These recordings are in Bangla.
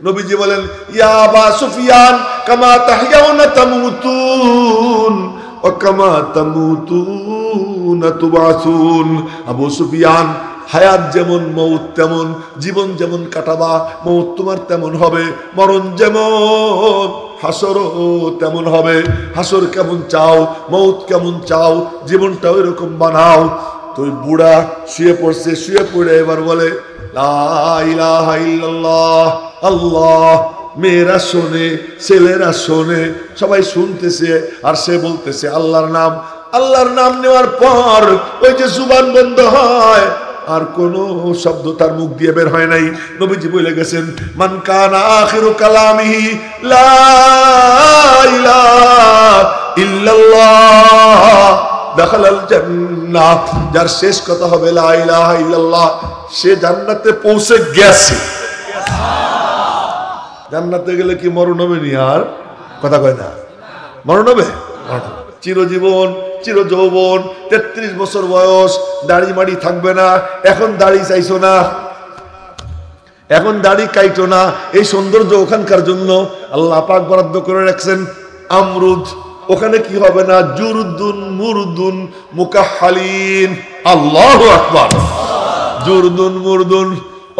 নবীজি বলেন, ইয়া আবা সুফিয়ান কামা তাহইয়াউনা তামুতুন ওয়া কামা তামুতুনা তুবাসুন। আবু সুফিয়ান, হায়াত যেমন মৌত তেমন, জীবন যেমন কাটাবা মৌত তোমার তেমন হবে, মরণ যেমন হাসরও তেমন হবে। হাসর কেমন চাও, মৌত কেমন চাও, জীবনটাও এরকম বানাও। তো ওই বুড়া শুয়ে পড়ছে, শুয়ে পড়ে এবার বলে লা ইলাহা ইল্লাল্লাহ। আল্লাহ, মেয়েরা শোনে, ছেলেরা শোনে, সবাই শুনতেছে, আর সে বলতেছে আল্লাহর নাম। আল্লাহর নাম নেওয়ার পর ওই যে জুবান বন্ধ হয়, আর কোন শব্দ তার মুখ দিয়ে বের হয় নাই। নবীজি বলে গেছেন, মান কানা আখিরু কালামিহি লা ইলাহা ইল্লাল্লাহ দাখালাল জান্নাহ। যার শেষ কথা হবে লা ইলাহা ইল্লাল্লাহ, সে জান্নাতে পৌঁছে গেছে। জান্নাতে গেলে কি মরণ হবে নি? আর কথা কয় না, মরণ হবে? চিরজীবন, চির যৌবন, 33 বছর বয়স, দাড়ি মাড়ি থাকবে না। এখন দাড়ি চাইছো না, এখন দাড়ি কাইটো না। এই সৌন্দর্য ওখানকার জন্য আল্লাহ পাক বরাদ্দ করে রাখছেন আমরুদ। ওখানে কি হবে না? জুরদুন মুরদুন মুকাহহালিন। আল্লাহু আকবার। জুরদুন মুরদুন,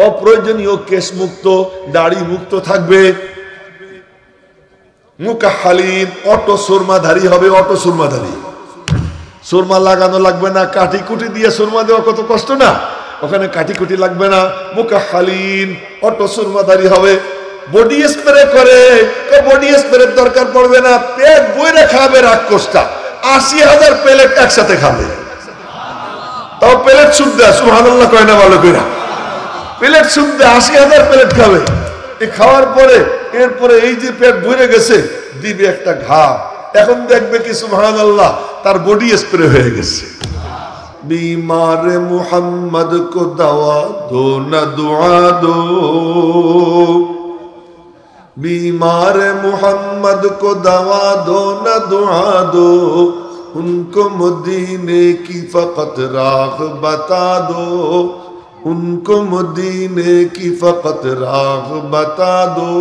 অপ্রয়োজনীয় কেশ মুক্ত, দাড়ি মুক্ত থাকবে। মুকাহহালিন, অটো সুরমাধারী হবে। অটো সুরমাধারী, সুরমা লাগানো লাগবে না। কাঠি কুটি দিয়ে সুরমা দেওয়া কত কষ্ট না, ওখানে কাঠি কুটি লাগবে না। মুকাহহালিন, অটো সুরমাধারী হবে। বডি স্প্রে করে, বডি স্প্রের দরকার পড়বে না। পেট বইরে খাবে রাক্ষসটা, 80,000 প্লেট একসাথে খাবে। তাও প্লেট শুদ্ধ, সুবহানাল্লাহ কয় না ভালো করে। প্লেট শুদ্ধ 80,000 প্লেট খাবে। এই খাওয়ার পরে এরপরে এই যে পেট ভরে গেছে, দিবে একটা ঘা। এখন দেখবে কি সুবহানাল্লাহ, তার বডি স্প্রে হয়ে গেছে। बीमार मोहम्मद को दवा दो न दुआ दो, बीमार मोहम्मद को दवा दो न दुआ दो, उनको मदीने की फकत राह बता दो, उनको मदीने की फकत राह बता दो।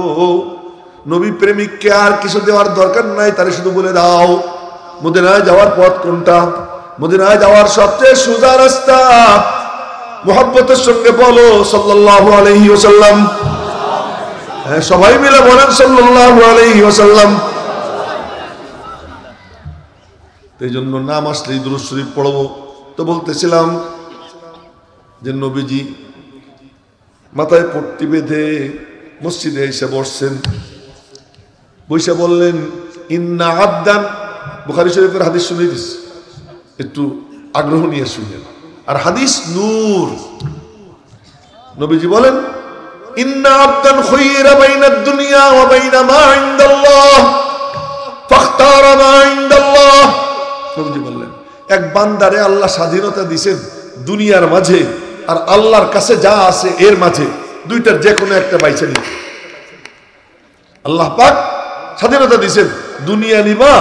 নবী প্রেমিককে আর কিছু দেওয়ার দরকার নাই, তারে শুধু বলে দাও মদিনায় যাওয়ার পথ কোনটা, মদিনায় যাওয়ার সবচেয়ে সোজা রাস্তা। মুহাব্বতের সঙ্গে বলো সাল্লাল্লাহু আলাইহি ওয়াসাল্লাম। হ্যাঁ, সবাই মিলে বলেন সাল্লাল্লাহু আলাইহি ওয়াসাল্লাম। এই জন্য নাম আসলেই দুরূদ শরীফ পড়ব। তো বলতেছিলাম যে নবীজি মাথায় পট্টি বেঁধে মসজিদে এসে বসছেন। বসে বললেন, ইন্না আবদান, বুখারী শরীফের হাদিস শুনে দিস, একটু আগ্রহ নিয়ে শুনলেন। আর হাদিস নূর। নবীজি বলেন, ইন্না আবদান খুয়িরা বাইনাদ দুনিয়া ওয়া বাইনা মা ইনদাল্লাহ ফাখতারা মা ইনদাল্লাহ। নবীজি বললেন, এক বান্দারে আল্লাহ স্বাধীনতা দিয়েছেন দুনিয়ার মাঝে আর আল্লাহর কাছে যা আছে এর মাঝে, দুইটার যে কোনো একটা বাইছে নিতে। আল্লাহ পাক স্বাধীনতা দিয়েছেন, দুনিয়া নিবা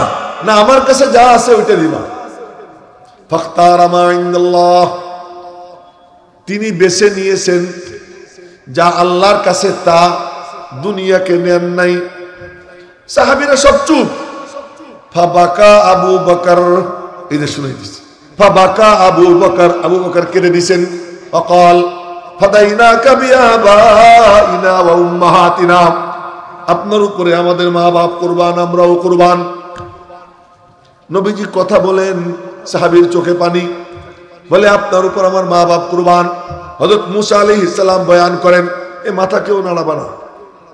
না আমার কাছে যা আছে ওইটা নিবা। ফাখতারা মা ইনদাল্লাহ, তিনি বেছে নিয়েছেন যা আল্লাহর কাছে তা, দুনিয়াকে নেন নাই। সাহাবীরা সব চুপ। ফাবাকা আবু বকর, এই যে শুনে দিচ্ছি, ফাবাকা আবু বকর, আবু বকর কেঁদে দিয়েছেন। অকাল ফাদাইনাকা বিআবাইনা ওয়া উম্মাহাতিনা, আপনার উপরে আমাদের মা বাপ কুরবান, আমরাও কুরবান। নবীজি কথা বলেন, সাহাবীর চোখে পানি। বলে, আপনার উপর আমার মা বাপ কুরবান। হযরত মুসা আলাইহিস সালাম বয়ান করেন, এ মাথা কেউ নাড়াবা না,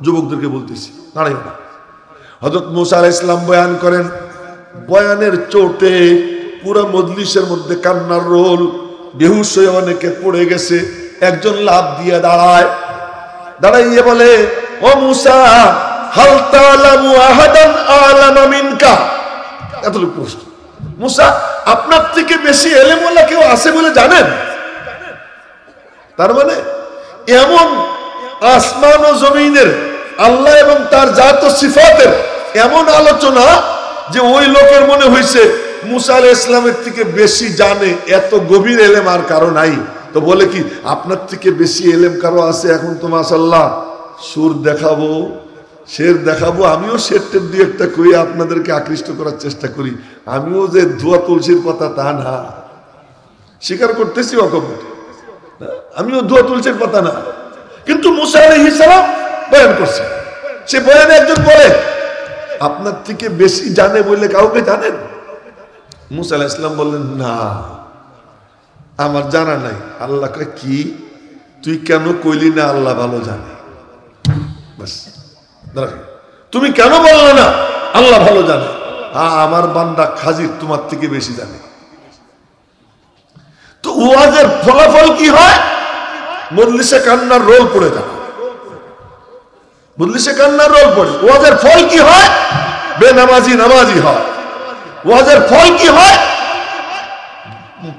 যুবকদেরকে বলতেছি, নাড়াইও না। হযরত মুসা আলাইহিস সালাম বয়ান করেন, বয়ানের চোটে পুরো মজলিসের মধ্যে কান্নার রোল। বেহুশ হয়ে অনেকে পড়ে গেছে। একজন লাফ দিয়ে দাঁড়ায়, দাঁড়াইয়ে বলে, ও মুসা, হাল তালামু আহাদান আলামা মিনকা। এতটুকু প্রশ্ন, মুসা আপনার থেকে বেশি এলেমওয়ালা কেউ আছে বলে জানেন? তার মানে এমন আসমান ও জমিনের আল্লাহ এবং তার জাত ও সিফাতের এমন আলোচনা যে ওই লোকের মনে হয়েছে মুসা আলাইহিস সালামের থেকে বেশি জানে, এত গভীর এলেম আর কারো নাই। তো বলে কি আপনার থেকে বেশি এলেম কারো আছে? এখন তো মাশাআল্লাহ সুর দেখাবো, শের দেখাবো। আমিও শেরটের দুই একটা করি, আপনাদেরকে আকৃষ্ট করার চেষ্টা করি। আমিও যে ধোয়া তুলসীর পাতা তা না, স্বীকার করতেছি অকপটে, আমিও ধোয়া তুলসীর পাতা না। কিন্তু মুসা আলাইহিস সালাম বয়ান করছে, সে বয়ানে একজন বলে আপনার থেকে বেশি জানে বলে কাউকে জানেন? মুসা আলাইহিস সালাম বললেন না, আমার জানা নাই। আল্লাহ কয় কি, তুই কেন কইলি না আল্লাহ ভালো জানে? বাস, তুমি কেন বললে না আল্লাহ ভালো জানে? আমার বান্দা খাজির তোমার থেকে বেশি জানে। তো ওয়াজের ফলাফল কি হয়? মজলিসে কান্নার রোল পড়ে যায়, মজলিসে কান্নার রোল পড়ে। ওয়াজের ফল কি হয়? বেনামাজি নামাজি হয়। ওয়াজের ফল কি হয়?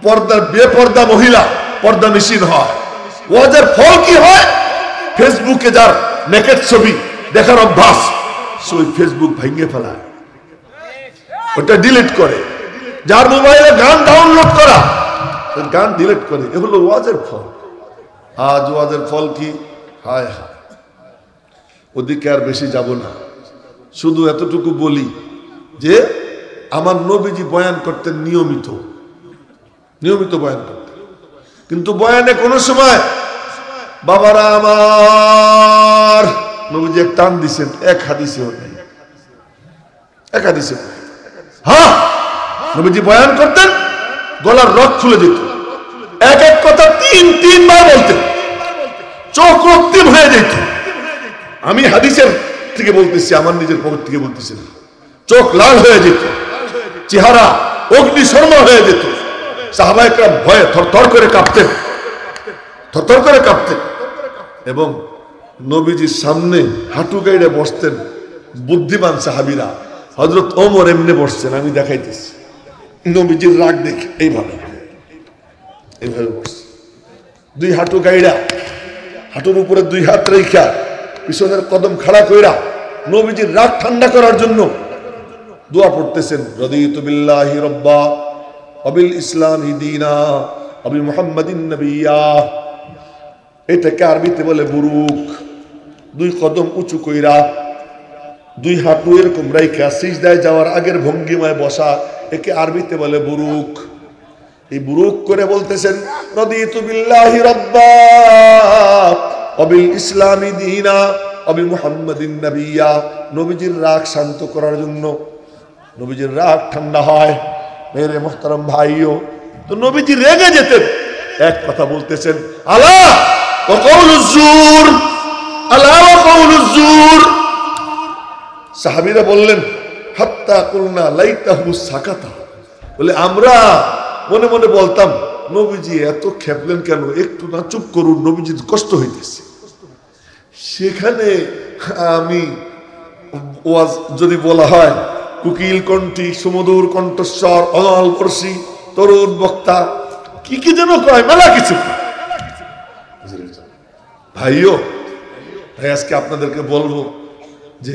পর্দা বেপর্দা মহিলা পর্দা নিশীন হয়। ওয়াজের ফল কি হয়? ফেসবুকে যার নেকেট ছবি দেখার অভ্যাস, সেই ফেসবুক ভেঙে ফেলায়, ওটা ডিলিট করে। যার মোবাইলে গান ডাউনলোড করা, গান ডিলিট করে। এগুলো ওয়াজের ফল। আজ ওয়াজের ফল কি? হায় হায়, ওদিকে আর বেশি যাব না, শুধু এতটুকু বলি যে আমার নবীজি বয়ান করতেন নিয়মিত, নিয়মিত বয়ান করতেন। কিন্তু বয়ানে কোনো সময় বাবারা আমার নবীজি এক টান দিছেন, এক হাদিসেও নেই, এক হাদিসেও নেই। হ্যাঁ, নবীজি বয়ান করতেন, গলার রক খুলে যেত, এক এক কথা তিনবার বলতেন, চোখ রক্তিম হয়ে যেত। আমি হাদিসের থেকে বলতেছি, আমার নিজের পকেট থেকে বলতেছি না। চোখ লাল হয়ে যেত, চেহারা অগ্নিশর্মা হয়ে যেত। সাহাবায়ে কেরাম ভয়ে থরথর করে কাঁপতেন, থরথর করে কাঁপতেন। এবং নবীজির সামনে হাঁটু গাইড়ে বসতেন বুদ্ধিমান সাহাবীরা। হযরত ওমর এমনি বসছেন, আমি দেখাইতেছি, নবীজির রাগ দেখে এইভাবে এইভাবে বসছে, দুই হাঁটু গাইড়া, হাঁটুর উপরে দুই হাত রেখা, পিছনের কদম খাড়া কইরা নবীজির রাগ ঠান্ডা করার জন্য দোয়া পড়তেছেন। রাদিতু বিল্লাহি রাব্বা ওয়া বিল ইসলামি দীনা ওয়া বি মুহাম্মাদিন নবিয়্যা। এটাকে আরবিতে বলে বুরুক। দুই কদম উঁচু কইরা, দুই হাঁটু এরকম রাইখা সিজদায় যাওয়ার আগের ভঙ্গিমায় বসা, একে আরবিতে বলে বুরুক। এই বুরুক করে বলতেছেন রাদিতু বিল্লাহি রাব্বা ওয়া বিল ইসলামি দীনা ওয়া বি মুহাম্মাদিন নবিয়্যা। নবীজির রাগ শান্ত করার জন্য, নবীজির রাগ ঠান্ডা হয়। মেরে মুহতারাম ভাইও, তো নবীজি রেগে যেতেন, এক কথা বলতেছেন, আলা ওয়া কাউলুজ জুর, আলা ওয়া কাউলুজ জুর। সাহাবীরা বললেন, হাত্তা কুলনা লাইতাহু সাকাতা, বলে আমরা মনে মনে বলতাম নবীজি এত খেপলেন কেন, একটু না চুপ করুন, নবীজির কষ্ট হইতেছে। সেখানে আমি ওয়াজ যদি বলা হয়, কুকিল কণ্ঠী, সুমধুর কণ্ঠস্বর, অনল বর্ষী, তরুণ বক্তা, কি কি যেন কয়, মেলা কিছু। ভাইও ভাই, আজকে আপনাদেরকে বলবো যে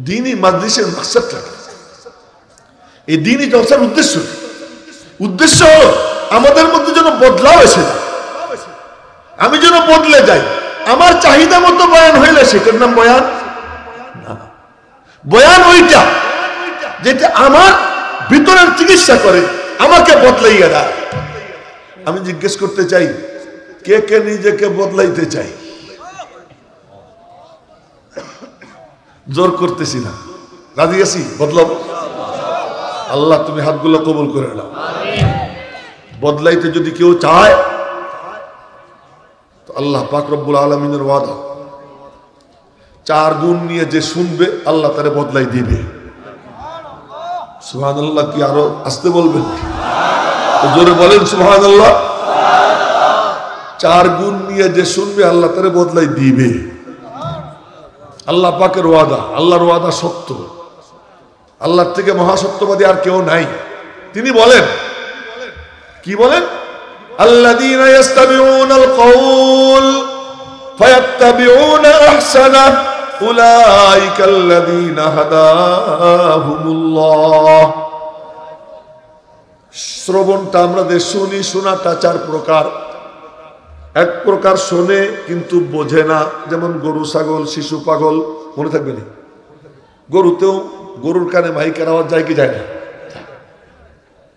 দ্বীনি মাজলিসের মাকসাদটা, এই দ্বীনি জলসার উদ্দেশ্য, উদ্দেশ্য হলো আমাদের মধ্যে যেন বদলাও এসে যায়, আমি যেন বদলে যাই। আমার চাহিদা মতো বয়ান হইলে সেটার নাম বয়ান না। বয়ান ওইটা যেটা আমার ভিতরের চিকিৎসা করে, আমাকে বদলাইয়া দেয়। আমি জিজ্ঞেস করতে চাই, কে কে নিজেকে বদলাইতে চাই? জোর করতেছি না, রাজি আছি, বদলাবো। আল্লাহ তুমি হাতগুলো কবুল করে নাও। বদলাইতে যদি কেউ চায়, তো আল্লাহ পাক রব্বুল আলামিনের ওয়াদা, 4 গুণ নিয়ে যে শুনবে আল্লাহ তারে বদলাই দিবে। সুবহানাল্লাহ। কি আরো আসতে বলবেন? জোরে বলেন সুবহানাল্লাহ। 4 গুণ নিয়ে যে শুনবে আল্লাহ তারে বদলাই দিবে। আল্লাহ পাকের ওয়াদা, আল্লাহর ওয়াদা সত্য। আল্লাহর থেকে মহাসত্যবাদী আর কেউ নাই। তিনি বলেন, কি বলেন? আল্লাযীনা ইস্তামিউনাল কাওল ফায়াত্তাবিউনা আহসানাহ উলাইকাল্লাযীনা হাদাহুমুল্লাহ। শ্রবণটা আমরা যে শুনি, শোনাটা 4 প্রকার। এক প্রকার শোনে কিন্তু বোঝে না, যেমন গরু, ছাগল, শিশু, পাগল। মনে থাকবে না, গরুতেও গরুর কানে মাইকের আওয়াজ যায় কি যায় না?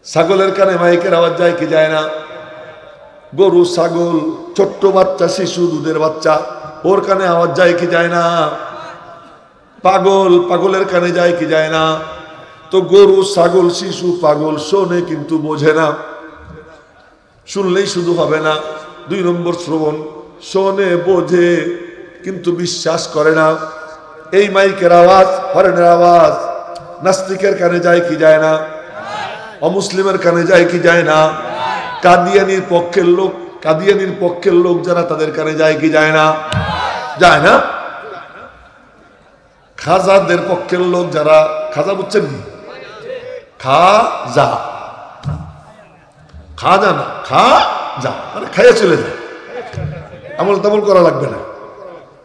ছাগলের কানে মাইকের আওয়াজ যায় কি যায় না? গরু, ছাগল, ছোট্ট বাচ্চা, শিশু, দুধের বাচ্চা, ওর কানে আওয়াজ যায় কি যায় না? পাগল, পাগলের কানে যায় কি যায় না? তো গরু, ছাগল, শিশু, পাগল শোনে কিন্তু বোঝে না। শুনলেই শুধু হবে না, 2 নম্বর শ্রবণ, শোনে বোঝে কিন্তু বিশ্বাস করে না। এই মাইকের আওয়াজ, হরেনের আওয়াজ নাস্তিকের কানে যায় কি যায় না? অমুসলিমের কানে যায় কি যায় না? কাদিয়ানির পক্ষের লোক যারা, তাদের কানে যায় কি যায় না? যায় না। খাজাদের পক্ষের লোক যারা, খাজা বুঝছেন কি? খাজা, খাজা না, খাজা মানে খাইয়া চলে যায়, আমল তামল করা লাগবে না।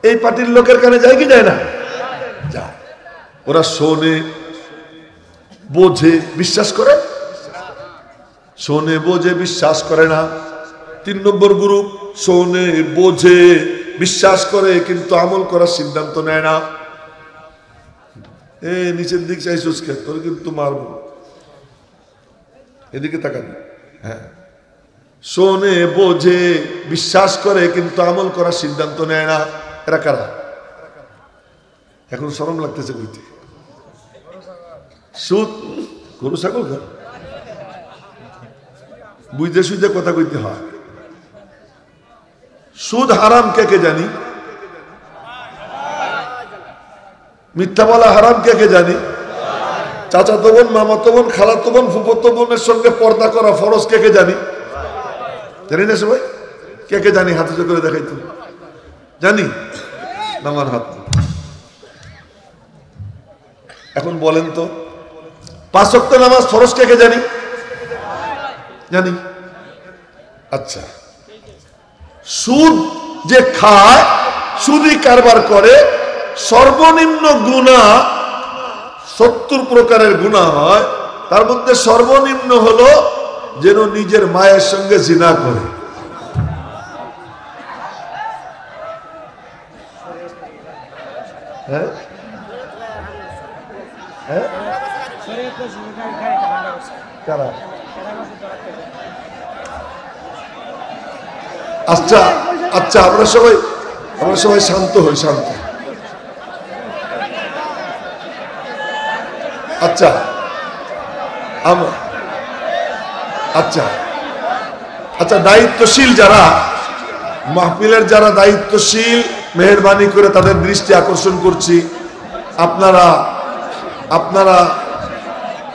এই পার্টির লোকের কানে যায় কি যায় না? যায়। ওরা শোনে, বোঝে, বিশ্বাস করে। শোনে, বোঝে, বিশ্বাস করে না। 3 নম্বর গ্রুপ, শোনে, বোঝে, বিশ্বাস করে কিন্তু আমল করার সিদ্ধান্ত নেয় না। নিচের দিক চাইছিস কে, তোর কিন্তু মারবো, এদিকে তাকাবি। হ্যাঁ, শোনে, বোঝে, বিশ্বাস করে কিন্তু আমল করার সিদ্ধান্ত নেয় না। এরা কারা? এখন শরম লাগতেছে বলতে। সুদ, গরু, ছাগল বুঝতে সুঝতে কথা কইতে হয়। সুদ হারাম কে কে জানি? মিথ্যা বলা হারাম কে কে জানি? চাচাতো বোন, মামাতো বোন, খালাতো বোন, ফুফাতো বোনের সঙ্গে পর্দা করা ফরজ কে কে জানি? জানি না সবাই? কে কে জানি? হাতে করে দেখাইতো। জানি? নামান হাত। এখন বলেন তো, 5 ওয়াক্ত নামাজ ফরজ কে কে জানি? জানি। আচ্ছা, সুদ যে খায়, সুদি কারবার করে, সর্বনিম্ন গুনাহ 70 প্রকারের গুনাহ হয়। তার মধ্যে সর্বনিম্ন হলো যেন নিজের মায়ের সঙ্গে জিনা করে। হ্যাঁ, হ্যাঁ, আচ্ছা আচ্ছা, আমরা সবাই শান্ত হই, শান্ত। আচ্ছা, আচ্ছা আচ্ছা, দায়িত্বশীল যারা, মাহফিলের যারা দায়িত্বশীল, মেহেরবানি করে তাদের দৃষ্টি আকর্ষণ করছি, আপনারা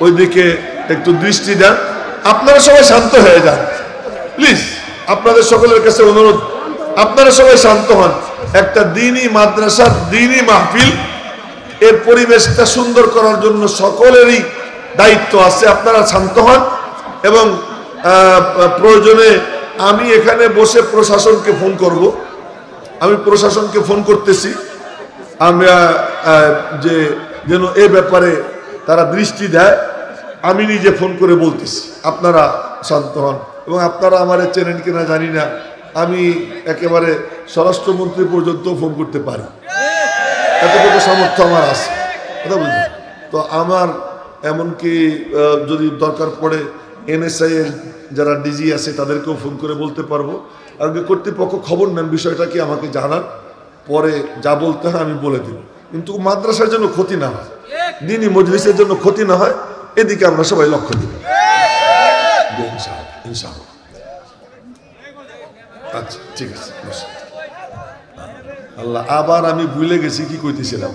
ওইদিকে একটু দৃষ্টি দেন। আপনারা সবাই শান্ত হয়ে যান প্লিজ। আপনাদের সকলের কাছে অনুরোধ, আপনারা সবাই শান্ত হন। একটা দ্বীনি মাদ্রাসার দ্বীনি মাহফিল, এর পরিবেশটা সুন্দর করার জন্য সকলেরই দায়িত্ব আছে। আপনারা শান্ত হন এবং প্রয়োজনে আমি এখানে বসে প্রশাসনকে ফোন করব। আমি প্রশাসনকে ফোন করতেছি, আমরা যে যেন এ ব্যাপারে তারা দৃষ্টি দেয়। আমি নিজে ফোন করে বলতেছি, আপনারা শান্ত হন। এবং আপনারা আমার চেনেন কিনা জানি না, আমি একেবারে স্বরাষ্ট্রমন্ত্রী পর্যন্ত ফোন করতে পারি, এতটুকু সামর্থ্য আমার আছে, কথা বুঝলেন তো। আমার এমনকি যদি দরকার পড়ে NSI এর যারা ডিজি আছে তাদেরকেও ফোন করে বলতে পারবো। আর কর্তৃপক্ষ খবর নেন বিষয়টা কি, আমাকে জানান, পরে যা বলতে হয় আমি বলে দেব। কিন্তু মাদ্রাসার জন্য ক্ষতি না হয়, দ্বীনি মজলিসের জন্য ক্ষতি না হয়, এদিকে আমরা সবাই লক্ষ্য দিব ইনশাআল্লাহ। আচ্ছা, ঠিক আছে। আল্লাহ, আবার আমি ভুলে গেছি কি কইতেছিলাম।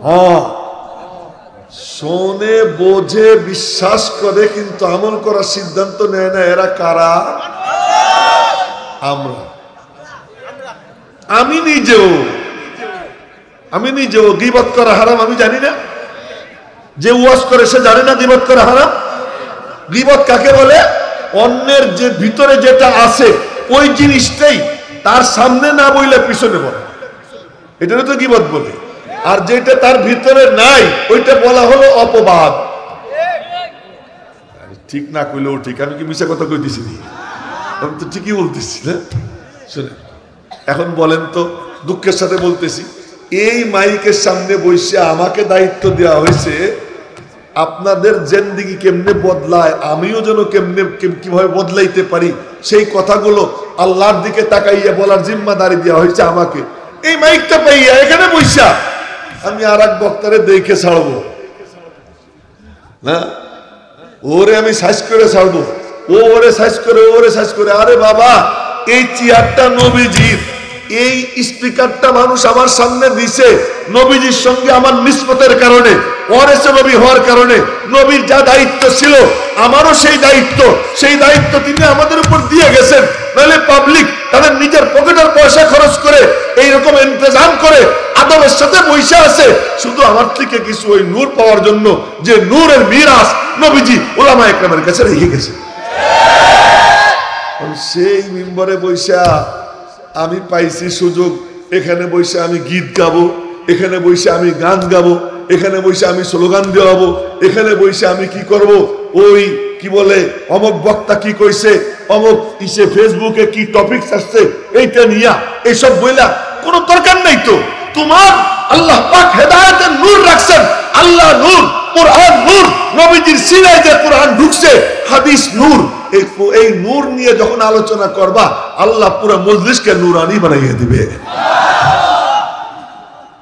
হ্যাঁ, শোনে, বোঝে, বিশ্বাস করে কিন্তু আমল করার সিদ্ধান্ত নেয় না। এরা কারা? আমরা। আমি নিজেও গীবত করা হারাম আমি জানি না। যে ওয়াজ করে সে জানে না গীবত করা হারাম। গীবত কাকে বলে? অন্যের যে ভিতরে যেটা আছে ওই জিনিসটাই তার সামনে না বইলে পিছনে বলে, এটা তো গীবত বলে। আর যেটা তার ভিতরে নাই ওইটা বলা হলো অপবাদ। ঠিক না কইলেও ঠিক, আমি কি মিশা কথা কইতেছি? আমি তো ঠিকই বলতেছি না। শুনে এখন বলেন তো, দুঃখের সাথে বলতেছি, এই মাইকের সামনে বসে আমাকে দায়িত্ব দেওয়া হয়েছে আপনাদের জিন্দেগি কেমনে বদলায়, আমিও যেন কেমনে কিভাবে বদলাইতে পারি সেই কথাগুলো আল্লাহর দিকে তাকাইয়া বলার জিম্মাদারি দেওয়া হয়েছে আমাকে। এই মাইকটা পাইয়া এখানে বসা আমি আর এক বক্তারে দেখে ছাড়বো না, ওরে আমি সাইজ করে ছাড়বো, ও ওরে সাইজ করে, ওরে সাইজ করে। আরে বাবা, এই চেয়ারটা নবীজির, এই স্পিকারটা মানুষ আমার সামনে দিছে নবীজির সঙ্গে আমার নিসবতের কারণে, ওয়ারিসে নবী হওয়ার কারণে। নবীর যা দায়িত্ব ছিল আমারও সেই দায়িত্ব তিনি আমাদের উপর দিয়ে গেছেন। নাহলে পাবলিক তাদের নিজের পকেটের পয়সা খরচ করে এইরকম ইন্তজাম করে আদবের সাথে বৈশা আছে শুধু আমার থেকে কিছু ওই নূর পাওয়ার জন্য, যে নূরের মিরাস নবীজি উলামা ইকরামের কাছে রেখে গেছে। সেই মিম্বরে বৈশা আমি পাইছি সুযোগ, এখানে বসে আমি গীত গাবো, এখানে বসে আমি গান গাবো, এখানে বসে আমি স্লোগান দেওয়াবো, এখানে বসে আমি কি করব, ওই কি বলে অমুক বক্তা কি কইছে, অমুক ইসে ফেসবুকে কি টপিকস আসছে এইটা নিয়া এইসব বইলা কোনো দরকার নাই তো। তোমার আল্লাহ পাক হেদায়েতের নূর রাখছেন, আল্লাহ নূর, কোরআন নূর, নবীজির সিনায় যে কোরআন ঢুকছে, হাদিস নূর। এই নূর নিয়ে যখন আলোচনা করবা আল্লাহ পুরো মজলিসকে নূরানি বানাইয়ে দিবে।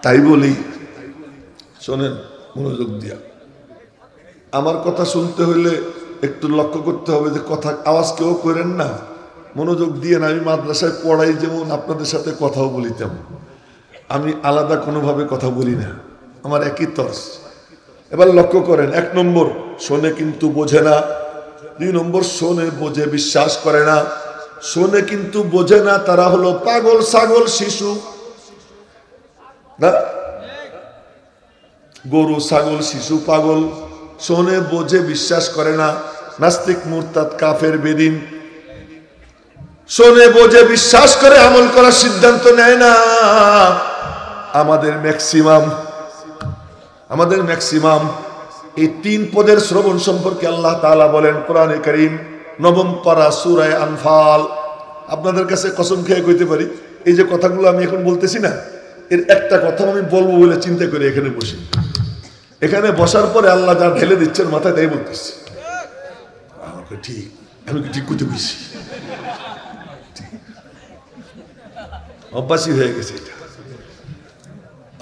তাই বলি, শোনেন মনোযোগ দিয়া, আমার কথা শুনতে হইলে একটু লক্ষ্য করতে হবে যে কথা আওয়াজ কেউ করেন না, মনোযোগ দিয়ে না। আমি মাদ্রাসায় পড়াই, যেমন আপনাদের সাথে কথাও বলিতাম, আমি আলাদা কোনোভাবে কথা বলি না, আমার একই তর্স। এবার লক্ষ্য করেন, 1 নম্বর শোনে কিন্তু বোঝে না, 2 নম্বর শোনে বোঝে বিশ্বাস করে না। শোনে কিন্তু বোঝে না, তারা হলো পাগল ছাগল শিশু না, গরু ছাগল শিশু পাগল। শোনে বোঝে বিশ্বাস করে না, নাস্তিক মুরতাদ কাফের বেদিন। শোনে বোঝে বিশ্বাস করে আমল করার সিদ্ধান্ত নেয় না। আমাদের ম্যাক্সিমাম এই 3 পদের শ্রবণ সম্পর্কে আল্লাহ তাআলা বলেন কোরআনে কারীম 9ম পারা সূরা আনফাল। আপনাদের কাছে কসম খেয়ে কইতে পারি, এই যে কথাগুলো আমি এখন বলতেছি না, এর একটা কথা আমি বলবো বলে চিন্তা করে এখানে বসি। এখানে বসার পরে আল্লাহ যা ঢেলে দিচ্ছেন মাথায় তাই বলতেছি। আমাকে ঠিক, আমি কি ঠিক করতে বসি, অভ্যাসী হয়ে গেছে এটা।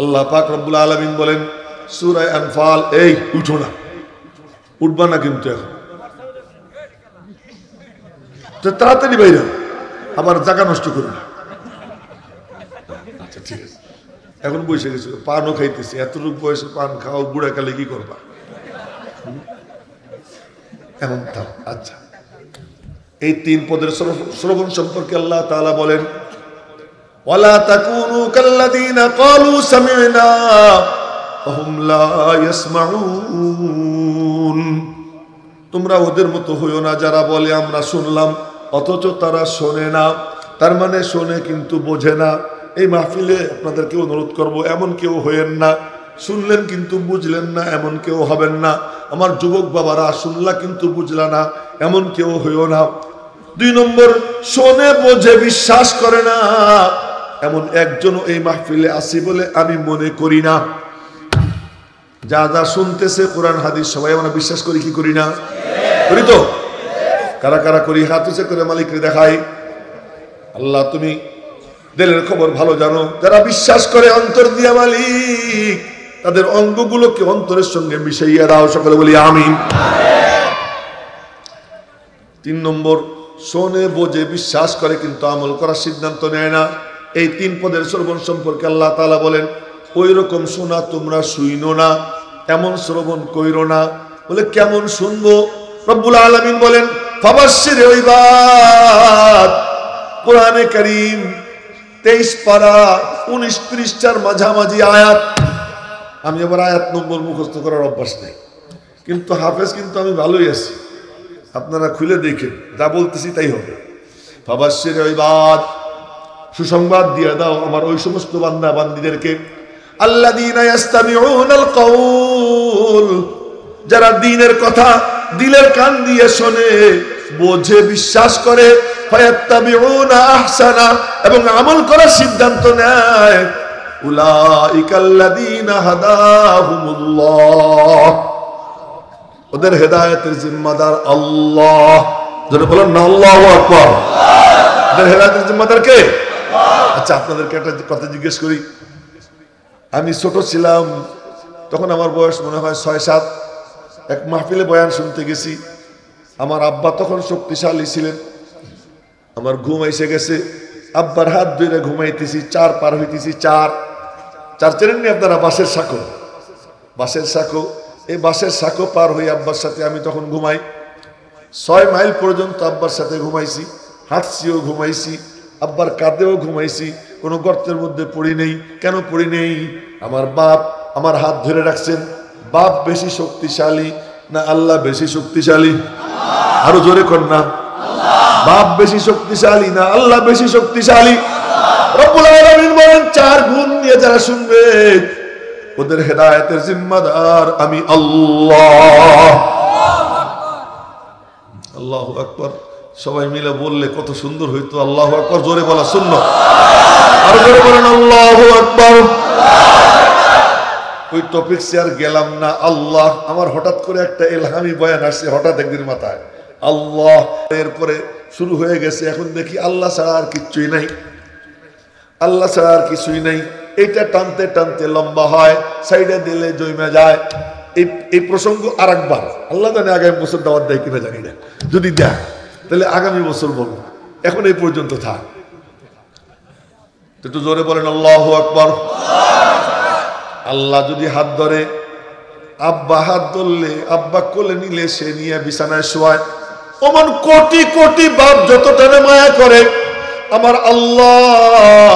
আল্লাহ পাক রব্বুল আলামিন বলেন সূরা আনফাল, এই উঠো না, উঠবা না কিন্তু এখন, তো তাড়াতাড়ি বাইরে, আবার জায়গা নষ্ট করো না। আচ্ছা ঠিক আছে, এখন বসে গেছে, পানও খাইতেছি, এতটুকু বয়সে পান খাও, বুড়া কালে কি করবা, এখন থাম। আচ্ছা, এই 3 পদের শ্রবণ সম্পর্কে আল্লাহ তাআলা বলেন ওয়ালা তাকুনু কাল্লাযীনা ক্বালু সামি'না ওয়া হুম লা ইয়াসমাউন। তোমরা ওদের মতো হইও না যারা বলে আমরা শুনলাম অথচ তারা শোনে না। তার মানে শোনে কিন্তু বোঝে না। এই মাহফিলে আপনাদেরকে অনুরোধ করব, এমন কেউ হইয়েন না শুনলেন কিন্তু বুঝলেন না, এমন কেউ হবেন না। আমার যুবক বাবারা, শুনলা কিন্তু বুঝলা না, এমন কেউ হইও না। 2 নম্বর, শোনে বোঝে বিশ্বাস করে না, এমন একজনও এই মাহফিলে আসি বলে আমি মনে করি না। যা যা শুনতেছে কোরআন হাদিস সবাই আমরা বিশ্বাস করি কি করি না? করি তো? কারা কারা করি? হাত উঁচু করে মালিককে দেখাই। আল্লাহ তুমি দিলের খবর ভালো জানো। যারা বিশ্বাস করে অন্তর দিয়া মালিক, তাদের অঙ্গগুলোকে অন্তরের সঙ্গে মিশাইয়া দাও, সকলে বলি আমিন। 3 নম্বর, শোনে বোঝে বিশ্বাস করে কিন্তু আমল করার সিদ্ধান্ত নেয় না। এই 3 পদের শ্রবণ সম্পর্কে আল্লাহ তাআলা বলেন ওই রকম শোনা তোমরা শুইনো না, এমন শ্রবণ কইরো না। বলে কেমন শুনবো? রব্বুল আলামিন বলেন ফাবাশশিরিল ইবাদ। কোরআনে কারীম 23 পারা 19 পৃষ্ঠার মাঝামাঝি আয়াত। আমি আবার আয়াত নম্বর মুখস্থ করার অভ্যাস নেই, কিন্তু হাফেজ কিন্তু আমি ভালোই আছি। আপনারা খুলে দেখেন, যা বলতেছি তাই হবে। ফাবাশশিরিল ইবাদ, সুসংবাদ দিয়ে দাও আমার ওই সমস্ত বান্দা বান্দীদেরকে আল্লাযীনা ইয়াস্তামিউনাল কাউল, যারা দ্বীনের কথা দিলের কান দিয়ে শোনে, বোঝে, বিশ্বাস করে, ফায়াত্তাবিউনা আহসানা, এবং আমল করার সিদ্ধান্ত নেয়, উলাইকাল্লাযীনা হাদাহুমুল্লাহ, ওদের হেদায়েতের জিম্মাদার আল্লাহ। যারা বলেন না আল্লাহু আকবার। ওদের হেদায়েতের জিম্মাদার কে? আচ্ছা, আপনাদেরকে একটা কথা জিজ্ঞেস করি। আমি ছোট ছিলাম তখন, আমার বয়স মনে হয় 6-7। এক মাহফিলে বয়ান শুনতে গেছি। আমার আব্বা তখন শক্তিশালী ছিলেন। আমার ঘুম এসে গেছে, আব্বার হাত ধরে ঘুমাইতেছি, 4 পার হইতেছি। 4 চেনেননি আপনারা? বাঁশের সাঁকো, বাঁশের সাঁকো। এই বাঁশের সাঁকো পার হয়ে আব্বার সাথে আমি তখন ঘুমাই। 6 মাইল পর্যন্ত আব্বার সাথে ঘুমাইছি, হাঁটছিও, ঘুমাইছি, আব্বার কাঁধেও ঘুমাইছি, কোনো গর্তের মধ্যে পড়ি নেই। কেন পড়ি নেই? আমার বাপ আমার হাত ধরে রাখছেন। বাপ বেশি শক্তিশালী না আল্লাহ বেশি শক্তিশালী? আরো জোরে কর না। বাপ বেশি শক্তিশালী না আল্লাহ বেশি শক্তিশালী? রব্বুল আলামিন বলেন, 4 গুণ নিয়ে যারা শুনবে ওদের হেদায়েতের জিম্মাদার আমি আল্লাহ। আল্লাহু আকবার। সবাই মিলে বললে কত সুন্দর হইতো। আল্লাহু আকবার জোরে বলা সুন্নাত। আর জোরে বলেন আল্লাহু আকবার। ওই টপিকসে আর গেলাম না। আল্লাহ, আমার হঠাৎ করে একটা ইলহামি বয়ান আসছে হঠাৎ একদিন মাথায়, আল্লাহ। এরপরে শুরু হয়ে গেছে, এখন দেখি আল্লাহ ছাড়া আর কিচ্ছুই নাই, আল্লাহ ছাড়া আর কিছুই নাই। এটা টানতে টানতে লম্বা হয়, সাইডে দিলে জমে যায়। এই প্রসঙ্গ আর একবার, আল্লাহ জানে আগামী বছর দাওয়াত দেয় কিনা জানি না, যদি দেয় তাহলে আগামী বছর বলবো, এখন এই পর্যন্ত থাক। একটু জোরে বলেন আল্লাহু আকবার। আল্লাহ যদি হাত ধরে, আব্বা হাত ধরলে, আব্বা কোলে নিলে সে নিয়ে বিছানায় শোয়ায়। ওমন কোটি কোটি বাপ যত টানে মায়া করে, আমার আল্লাহ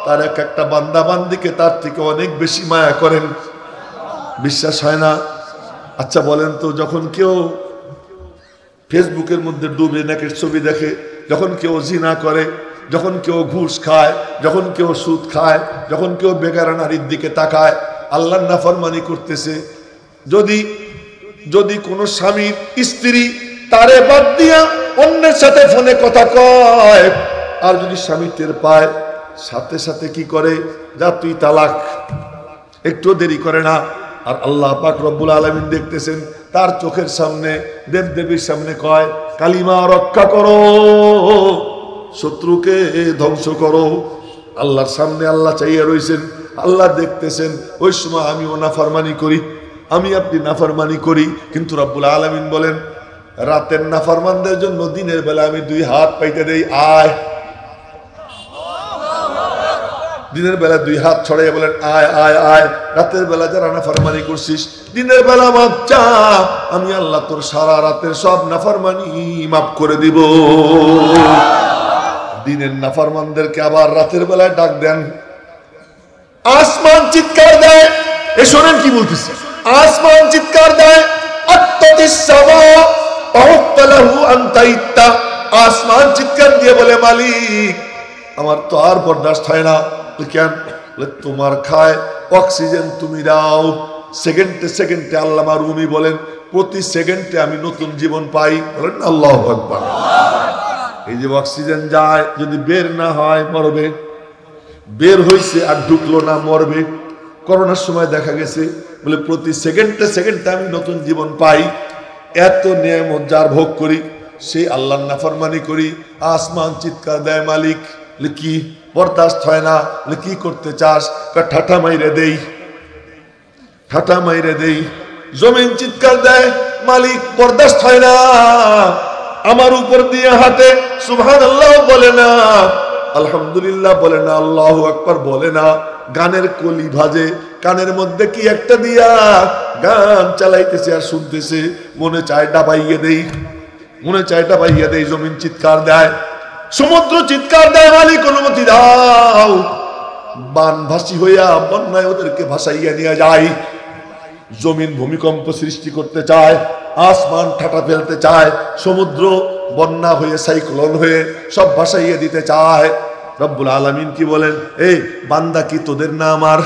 তার এক একটা বান্দা বান্দিকে তার থেকে অনেক বেশি মায়া করেন। বিশ্বাস হয় না? আচ্ছা বলেন তো, যখন কেউ ফেসবুকের মধ্যে ডুবে নাকের ছবি দেখে, যখন কেউ জিনা করে, যখন কেউ ঘুষ খায়, যখন কেউ সুদ খায়, যখন কেউ বেগারা নারীর দিকে তাকায়, আল্লাহর নাফরমানি করতেছে, যদি কোনো স্বামীর স্ত্রী তারে বাদ দিয়া অন্যের সাথে ফোনে কথা কয়, আর যদি স্বামী টের পায়, সাথে সাথে কি করে, যা তুই তালাক, একটু দেরি করে না। আর আল্লাহ পাক রব্বুল আলামিন দেখতেছেন, তার চোখের সামনে, দেবদেবীর সামনে কয়, কালিমা রক্ষা করো, শত্রুকে ধ্বংস করো। আল্লাহর সামনে আল্লাহ চাইয়া রইছেন, আল্লাহ দেখতেছেন। ওই সময় আমিও নাফরমানি করি, আমি আপনি নাফরমানি করি, কিন্তু রব্বুল আলামিন বলেন, রাতের নাফরমানদের জন্য দিনের বেলা আমি 2 হাত পাইতে দেই, আয়। দিনের বেলা 2 হাত ছড়াইয়া বলেন, আয় আয় আয়। রাতের বেলা যারা নাফরমানি করছিস, দিনের বেলা মাপ চা, আমি আল্লাহ তোর সারা রাতের সব নাফরমানি মাফ করে দিব। দিনের নাফরমানদেরকে আবার রাতের বেলায় ডাক দেন, আসমান চিৎকার দেয়। এ শোনেন কি বলতেছি, আসমান চিৎকার দেয়, আসমান চিৎকার দিয়ে বলে, মালিক আমার তো আর বরদাস্ত হয় না। কেন? তোমার খায় অক্সিজেন তুমি দাও। সেকেন্ডে সেকেন্ডে আল্লামা রুমি বলেন, প্রতি সেকেন্ডে আমি নতুন জীবন পাই। বলেন আল্লাহু আকবার। এই যে অক্সিজেন যায়, যদি বের না হয় মরবে, বের হইছে আর ঢুকলো না মরবে। করোনার সময় দেখা গেছে, বলে প্রতি সেকেন্ডে সেকেন্ডে আমি নতুন জীবন পাই। এত নিয়ামত যার ভোগ করি, সেই আল্লাহর নাফরমানি করি, আসমান চিৎকার দেয়, মালিক কি বরদাস্ত হয় না, কি করতে চাস? ঠাঠা মাইরে দেই, ঠাঠা মাইরে দেই। জমিন চিৎকার দেয়, মালিক বরদাস্ত হয় না, আমার উপর দিয়ে হাঁটে, সুবহানাল্লাহ বলে না, আলহামদুলিল্লাহ বলে না, আল্লাহু আকবার বলে না, গানের কলি ভাজে, কানের মধ্যে কি একটা দিয়া গান চালাইতেছে আর শুনতেছে, মনে চায় ডাবাইয়ে দেই, মনে চায় ডাবাইয়ে দেই। জমিন চিৎকার দেয়, সমুদ্র চিৎকার দেয়, মালিক অনুমতি দাও। বানভাসী হইয়া বন্যায় ওদেরকে ভাসাইয়া নিয়ে যায়। জমিন ভূমিকম্প সৃষ্টি করতে চায়, আসমান ঠাটা ফেলতে চায়, সমুদ্র বন্যা হয়ে সাইক্লোন হয়ে সব ভাসাইয়া দিতে চায়। রব্বুল আলামিন কি বলেন, এই বান্দা কি তোদের না আমার?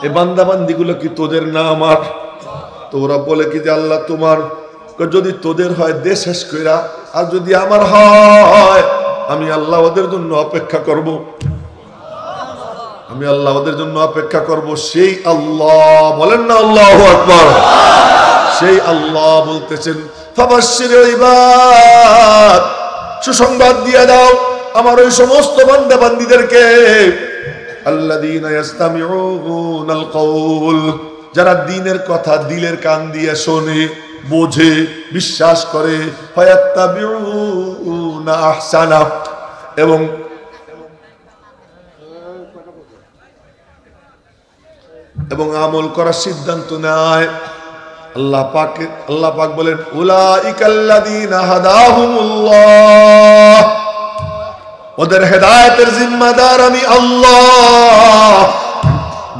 এই বান্দা বান্দিগুলো কি তোদের না আমার? তোরা বলে কি যে আল্লাহ তোমার? যদি তোদের হয় দে শেষ কইরা, আর যদি আমার হয় আমি আল্লাহ ওদের জন্য অপেক্ষা করব, আমি আল্লাহ ওদের জন্য অপেক্ষা করব। সেই আল্লাহ, বলেন না আল্লাহু আকবার, সেই আল্লাহ বলতেছেন ফাবাশশির ইবাদ, সুসংবাদ দিয়ে দাও আমার ওই সমস্ত বান্দা বান্দীদেরকে, আল্লাযীনা ইস্তামিউনাল কওল, যারা দ্বীনের কথা দিলের কান দিয়ে শোনে, বোঝে, বিশ্বাস করে, ফায়াত্তাবিউনা আহসানা, এবং আমল করার সিদ্ধান্ত নেয়। আল্লাহ পাক বলেন উলাইকাল্লাযীনা হাদাহুমুল্লাহ, ওদের হেদায়েতের জিম্মাদার আমি আল্লাহ।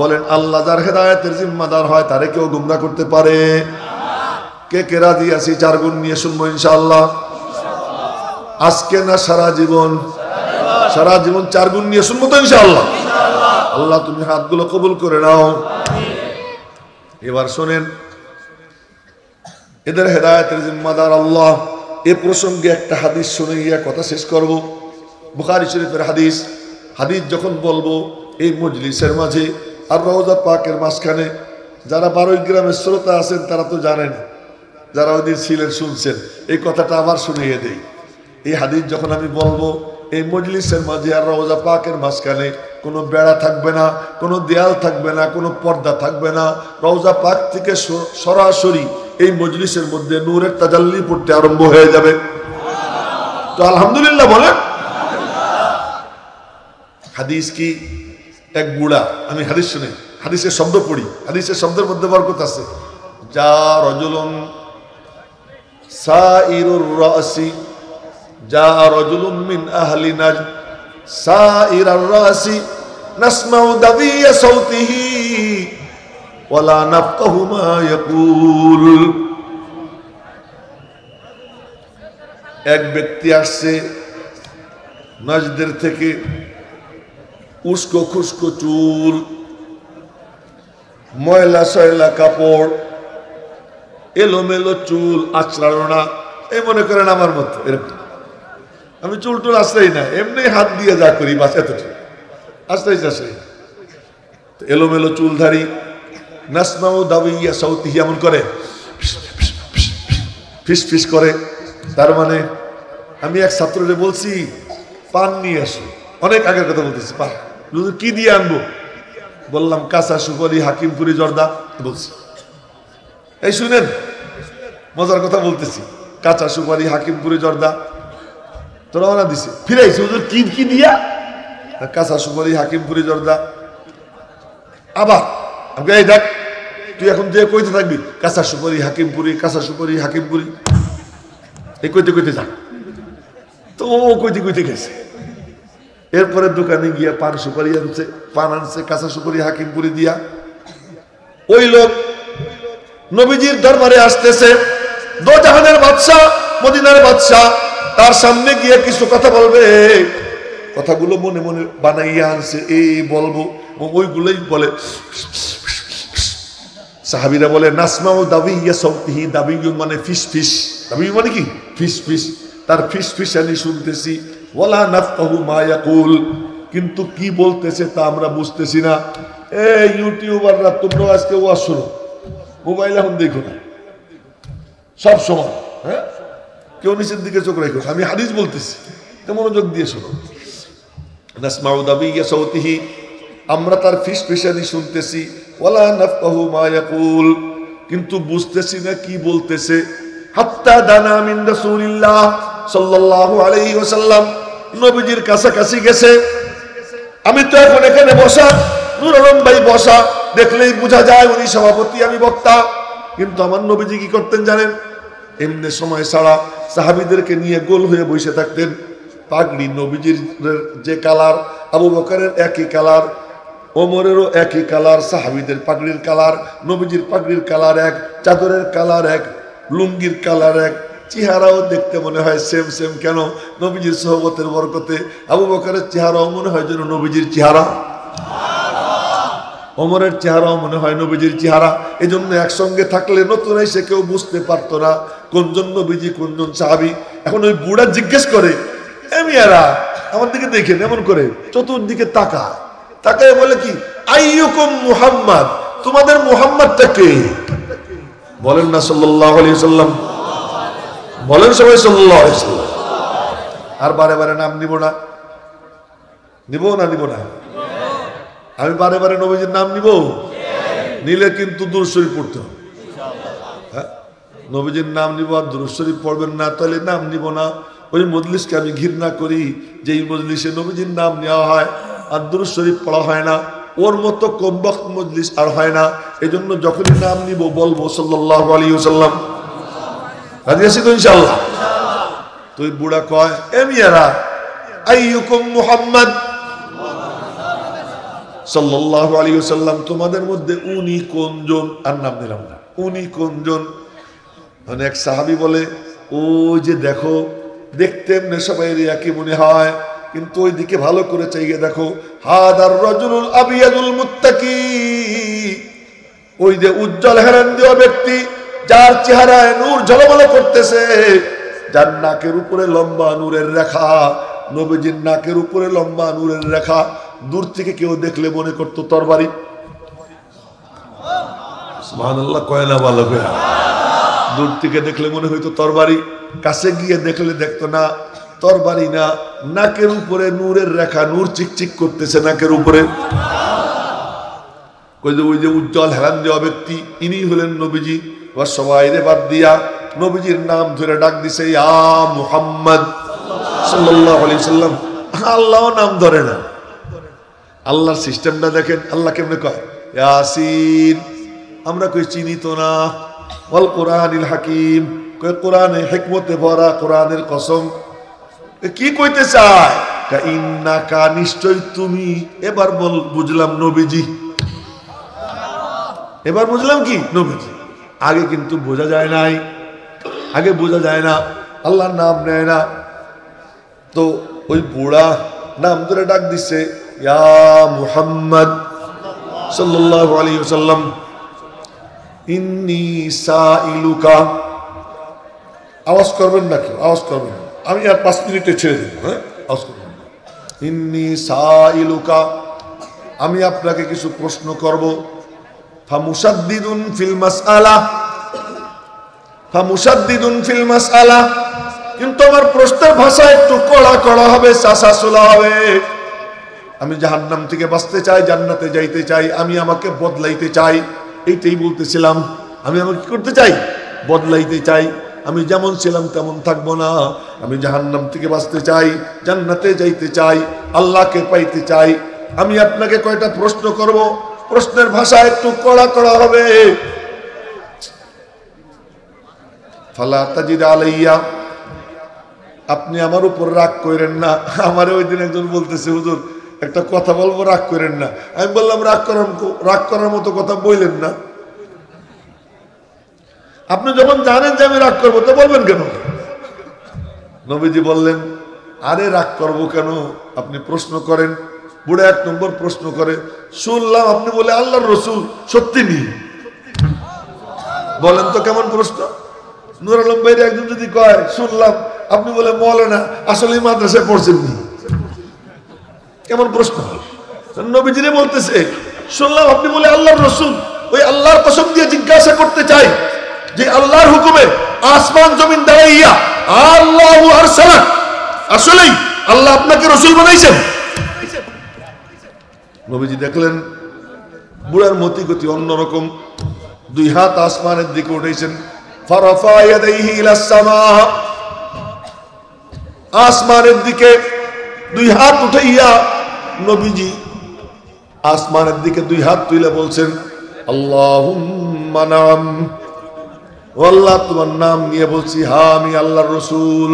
বলেন আল্লাহ যার হেদায়েতের জিম্মাদার হয় তারে কেউ গুমরাহ করতে পারে? কে কে রাজি আছি 4 গুণ নিয়ে শুনবো ইনশাআল্লাহ? আজকে না সারা জীবন? সারা জীবন 4 গুণ নিয়ে শুনবো তো ইনশাআল্লাহ? আল্লাহ তুমি হাতগুলো কবুল করে নাও। এবার শোনেন, এদের হেদায়েতের জিম্মাদার আল্লাহ। এ প্রসঙ্গে একটা হাদিস শুনে গিয়ে কথা শেষ করব। বুখারী শরীফের হাদিস। হাদিস যখন বলবো এই মজলিসের মাঝে আর রওজা পাকের মাঝখানে যারা 12 গ্রামের শ্রোতা আছেন তারা তো জানেন, যারা ওই দিন ছিলেন শুনছেন, এই কথাটা আবার শুনিয়ে দেই। এই হাদিস যখন আমি বলবো এই মজলিসের মাঝে আর রওজা পাকের মাঝখানে কোনো বেড়া থাকবে না, কোনো দেয়াল থাকবে না, কোনো পর্দা থাকবে না। রওজা পাক থেকে সরাসরি এই মজলিসের মধ্যে নূরের তাজাল্লি পড়তে আরম্ভ হয়ে যাবে। তো আলহামদুলিল্লাহ বলেন। হাদিস কি এক বুড়া, আমি হাদিস শুনে হাদিসের শব্দ পড়ি, হাদিসের শব্দের মধ্যে বরকত আছে। যা রাজুলুন সাইরুর রাসি, যা রাজুলুন মিন আহলি নাজদ সাইরার রাসি নাসমাউ দাবিয়া সাউতিহি ওয়ালা নাফকাহু মা ইয়াকুল। এক ব্যক্তি আসছে নাজদের থেকে, উস্কো খুস্কো চুল, ময়লা সয়লা কাপড়, এলোমেলো চুল, আঁচড়ানো না। এই মনে করেন আমার মতো এরকম, আমি চুল টুল আশ্রয় না, এমনি হাত দিয়ে যা করি বাস এতটুকু, আশ্রয় আশ্রয়। এলোমেলো চুলধারী, নাসমাউ দাবিয়া সাউতিহি, এমন করে ফিস ফিস করে। তার মানে আমি এক ছাত্ররে বলছি পান নিয়ে আসো, অনেক আগের কথা বলতেছি, পান কি দিয়ে আনবো? বললাম কাঁচা সুপারি হাকিমপুরি জর্দা। বলছি এই শুনেন মজার কথা বলতেছি, কাঁচা সুপারি হাকিমপুরি জর্দা তো রওনা দিছে, ফিরাইছে হুজুর কি কি দিয়া? কাঁচা সুপারি হাকিমপুরি জর্দা। আবার এই দেখ তুই এখন যে কইতে থাকবি কাঁচা সুপারি হাকিমপুরি, কাঁচা সুপারি হাকিমপুরি, এই কইতে কইতে থাক। তো ও কইতে কইতে গেছে। এরপরে দোকানে গিয়া পান সুপারি আনছে, পান আনছে, কাঁচা সুপারি হাকিমপুরি দিয়া। ওই লোক নবীজির দরবারে আসতেছে, দো জাহানের বাদশাহ, মদিনার বাদশাহ, তার সামনে গিয়ে কিছু কথা বলবে। কথাগুলো মনে মনে বানাইয়া আনছে, এই বলবো, ওইগুলোই বলে। সাহাবীরা বলে নাসমাউ দাবিয়া সাউতিহি, দাবিয়ুন মানে ফিস ফিস, দাবিয়ুন মানে কি? ফিস ফিস। তার ফিস ফিস আমি শুনতেছি। ওয়ালা নাফকাহু মা ইয়াকুল, কিন্তু কি বলতেছে তা আমরা বুঝতেছি না। এই ইউটিউবাররা তোমরা আজকে ওয়াজ শোনো, মোবাইল এখন দেখো না সব সময়, হ্যাঁ? কেউ নিচের দিকে চোখ রাখো, আমি হাদিস বলতেছি, তো মনোযোগ দিয়ে শোনো। নাসমাউ দাবিয়া সাউতিহি, আমরা তার ফিস ফিসানি শুনতেছি। ওয়ালা নাফকাহু মা ইয়াকুল, কিন্তু বুঝতেছি না কি বলতেছে। হাত্তা দানা মিন রাসূলিল্লাহ সাল্লাল্লাহু আলাইহি ওয়াসাল্লাম, নবীজির কাছাকাছি গেছে। আমি তো এখন এখানে বসা, নূর আলম ভাই বসা, দেখলেই বোঝা যায় উনি সভাপতি, আমি বক্তা। কিন্তু আমার নবীজি কি করতেন জানেন? এমনি সময় ছাড়া সাহাবীদেরকে নিয়ে গোল হয়ে বসে থাকতেন। পাগড়ি নবীজির যে কালার, আবু বকরের একই কালার, ওমরেরও একই কালার, সাহাবীদের পাগড়ির কালার, নবীজির পাগড়ির কালার এক, চাদরের কালার এক, লুঙ্গির কালার এক, চেহারাও দেখতে মনে হয় সেম সেম। কেন? নবীজির সোহবতের বরকতে। আবু বকরের চেহারাও মনে হয় যেন নবীজির চেহারা, ওমরের চেহারাও মনে হয় নবীজির চেহারা। এই জন্য একসঙ্গে থাকলে নতুন এসে কেউ বুঝতে পারতো না কোনজন নবীজি কোনজন সাহাবী। এখন ওই বুড়া জিজ্ঞেস করে, এমিয়ারা আমার দিকে দেখেন, এমন করে চতুর্দিকে তাকায় বলে কি, আইয়ুকুম মুহাম্মদ, তোমাদের মুহাম্মদটা কে? বলেন না সাল্লাল্লাহু আলাইহি ওয়াসাল্লাম, বলেন সবাই সাল্লাল্লাহু আলাইহি ওয়াসাল্লাম। আর বারে বারে নাম নিব না? আমি বারে বারে নবীজির নাম নিব? নিলে কিন্তু দুরূদ শরীফ পড়তে হবে। হ্যাঁ, নবীজির নাম নিব আর দুরূদ শরীফ পড়বেন না, তাহলে নাম নিব না। ওই মজলিসকে আমি ঘৃণা করি, যেই মজলিসে নবীজির নাম নেওয়া হয় আর দুরূদ শরীফ পড়া হয় না, ওর মতো কমবক্ত মজলিস আর হয় না। এই জন্য যখনই নাম নিব বলবো সাল্লাল্লাহু আলাইহি ওয়াসাল্লাম। রাজি আছি তো ইনশাআল্লাহ? তুই বুড়া কয়, এমিয়ারা আইয়ুকুম মুহাম্মদ সাল্লাল্লাহু আলাইহি ওয়াসাল্লাম, তোমাদের মধ্যে উনি কোনজন? আর নাম দিলাম না, উনি কোনজন? মানে এক সাহাবী বলে, ওই যে দেখো, দেখতে এমনি সবাই একই মনে হয়, কিন্তু ওই দিকে ভালো করে চাইয়ে দেখো, হাদার রাজুলুল আবিয়াদুল মুত্তাকি, ওই যে উজ্জ্বল হেরান দেওয়া ব্যক্তি, যার চেহারায় নূর ঝলমল করতেছে, যার নাকের উপরে লম্বা নূরের রেখা, নবীজির নাকের উপরে লম্বা নূরের রেখা, দূর থেকে কেউ দেখলে মনে করতো তরবারি। সুবহানাল্লাহ কয় না ভালো করে? দূর থেকে দেখলে মনে হইতো তরবারি, কাছে গিয়ে দেখলে দেখতো না তরবারি না, নাকের উপরে নূরের রেখা, নূর চিকচিক করতেছে নাকের উপরে। ওই যে উজ্জ্বল হেরান দেওয়া ব্যক্তি, ইনি হলেন নবীজি। সবাই রে বাদ দিয়া নবীজির নাম ধরে ডাক দিছে, ইয়া মুহাম্মদ সাল্লাল্লাহু আলাইহি ওয়াসাল্লাম। আল্লাহ নাম ধরে না। আল্লাহর সিস্টেমটা দেখেন, আল্লাহ কেমনে কয়, ইয়াসিন। আমরা কই চিনি তো না। ওয়াল কোরআনিল হাকিম, কয় কোরআনে হিকমতে ভরা, কোরআনের কসম। কি কইতে চায়? ইন্নাকা, নিশ্চয় তুমি। এবার বুঝলাম নবীজি, এবার বুঝলাম কি নবীজি। আগে কিন্তু বোঝা যায় নাই, আগে বোঝা যায় না, আল্লাহর নাম নেয় না। তো ওই বুড়া নাম ধরে ডাক দিচ্ছে, ইয়া মুহাম্মদ সাল্লাল্লাহু আলাইহি ওয়াসাল্লাম, ইন্নী সাইলুকা। আওয়াজ করবেন না কেউ, আওয়াজ করবেন না, আমি আর 5 মিনিটে ছেড়ে দেব। হ্যাঁ, আওয়াজ করবেন না। ইন্নী সাইলুকা, আমি আপনাকে কিছু প্রশ্ন করব। ফামুসাদ্দিদুন ফিল মাসআলা, ফামুসাদ্দিদুন ফিল মাসআলা, কিন্তু আমার প্রশ্নের ভাষা একটু কড়া কড়া হবে, চাচাচোলা হবে। আমি জাহান্নাম থেকে বাঁচতে চাই, জান্নাতে যাইতে চাই, আমি আমাকে বদলাইতে চাই। এইটাই বলতেছিলাম, আমি আমাকে কি করতে চাই? বদলাইতে চাই। আমি যেমন ছিলাম তেমন থাকবো না। আমি জাহান্নাম থেকে বাঁচতে চাই, জান্নাতে যাইতে চাই, আল্লাহকে পাইতে চাই। আমি আপনাকে কয়টা প্রশ্ন করব, প্রশ্নের ভাষা একটু কড়া কড়া হবে। ফালা তাজিদ আলাইয়া, আপনি আমার উপর রাগ করেন না। আমারে ওই দিন একজন বলতেছে, হুজুর একটা কথা বলবো, রাগ করেন না। আমি বললাম, রাগ করার মতো কথা বললেন না। আপনি যখন জানেন যে আমি রাগ করবো, তো বলবেন কেন? নবীজি বললেন, আরে রাগ করবো কেন, আপনি প্রশ্ন করেন। বুড়া 1 নম্বর প্রশ্ন করে, শুনলাম আপনি বলে আল্লাহর রাসূল, সত্যি নি? বলেন তো কেমন প্রশ্ন? নূর আলম ভাইয়ের একজন যদি কয়, শুনলাম আপনি বলে মৌলানা, আসলে মাদ্রাসায় পড়ছেন নি? কেমন প্রশ্ন? নবীজিরে বলতেছে, শুনলাম আপনি বলে আল্লাহর রাসূল, ওই আল্লাহর কসম দিয়ে জিজ্ঞাসা করতে চাই যে আল্লাহর হুকুমে আসমান জমিন দাঁড়াইয়া আল্লাহু আরসালাক, আসলেই আল্লাহ আপনাকে রাসূল বানাইছেন? নবীজি দেখলেন বুড়ার মতি গতি অন্যরকম, 2 হাত আসমানের দিকে উঠেছেন। ফারাফা ইয়াদাইহি ইলাস সামা, আসমানের দিকে 2 হাত উঠাইয়া নবীজি আসমানের দিকে 2 হাত তুলে বলছেন, আল্লাহুম্মা নাম, ও আল্লাহ তোমার নাম নিয়ে বলছি, হ্যাঁ আমি আল্লাহর রাসূল।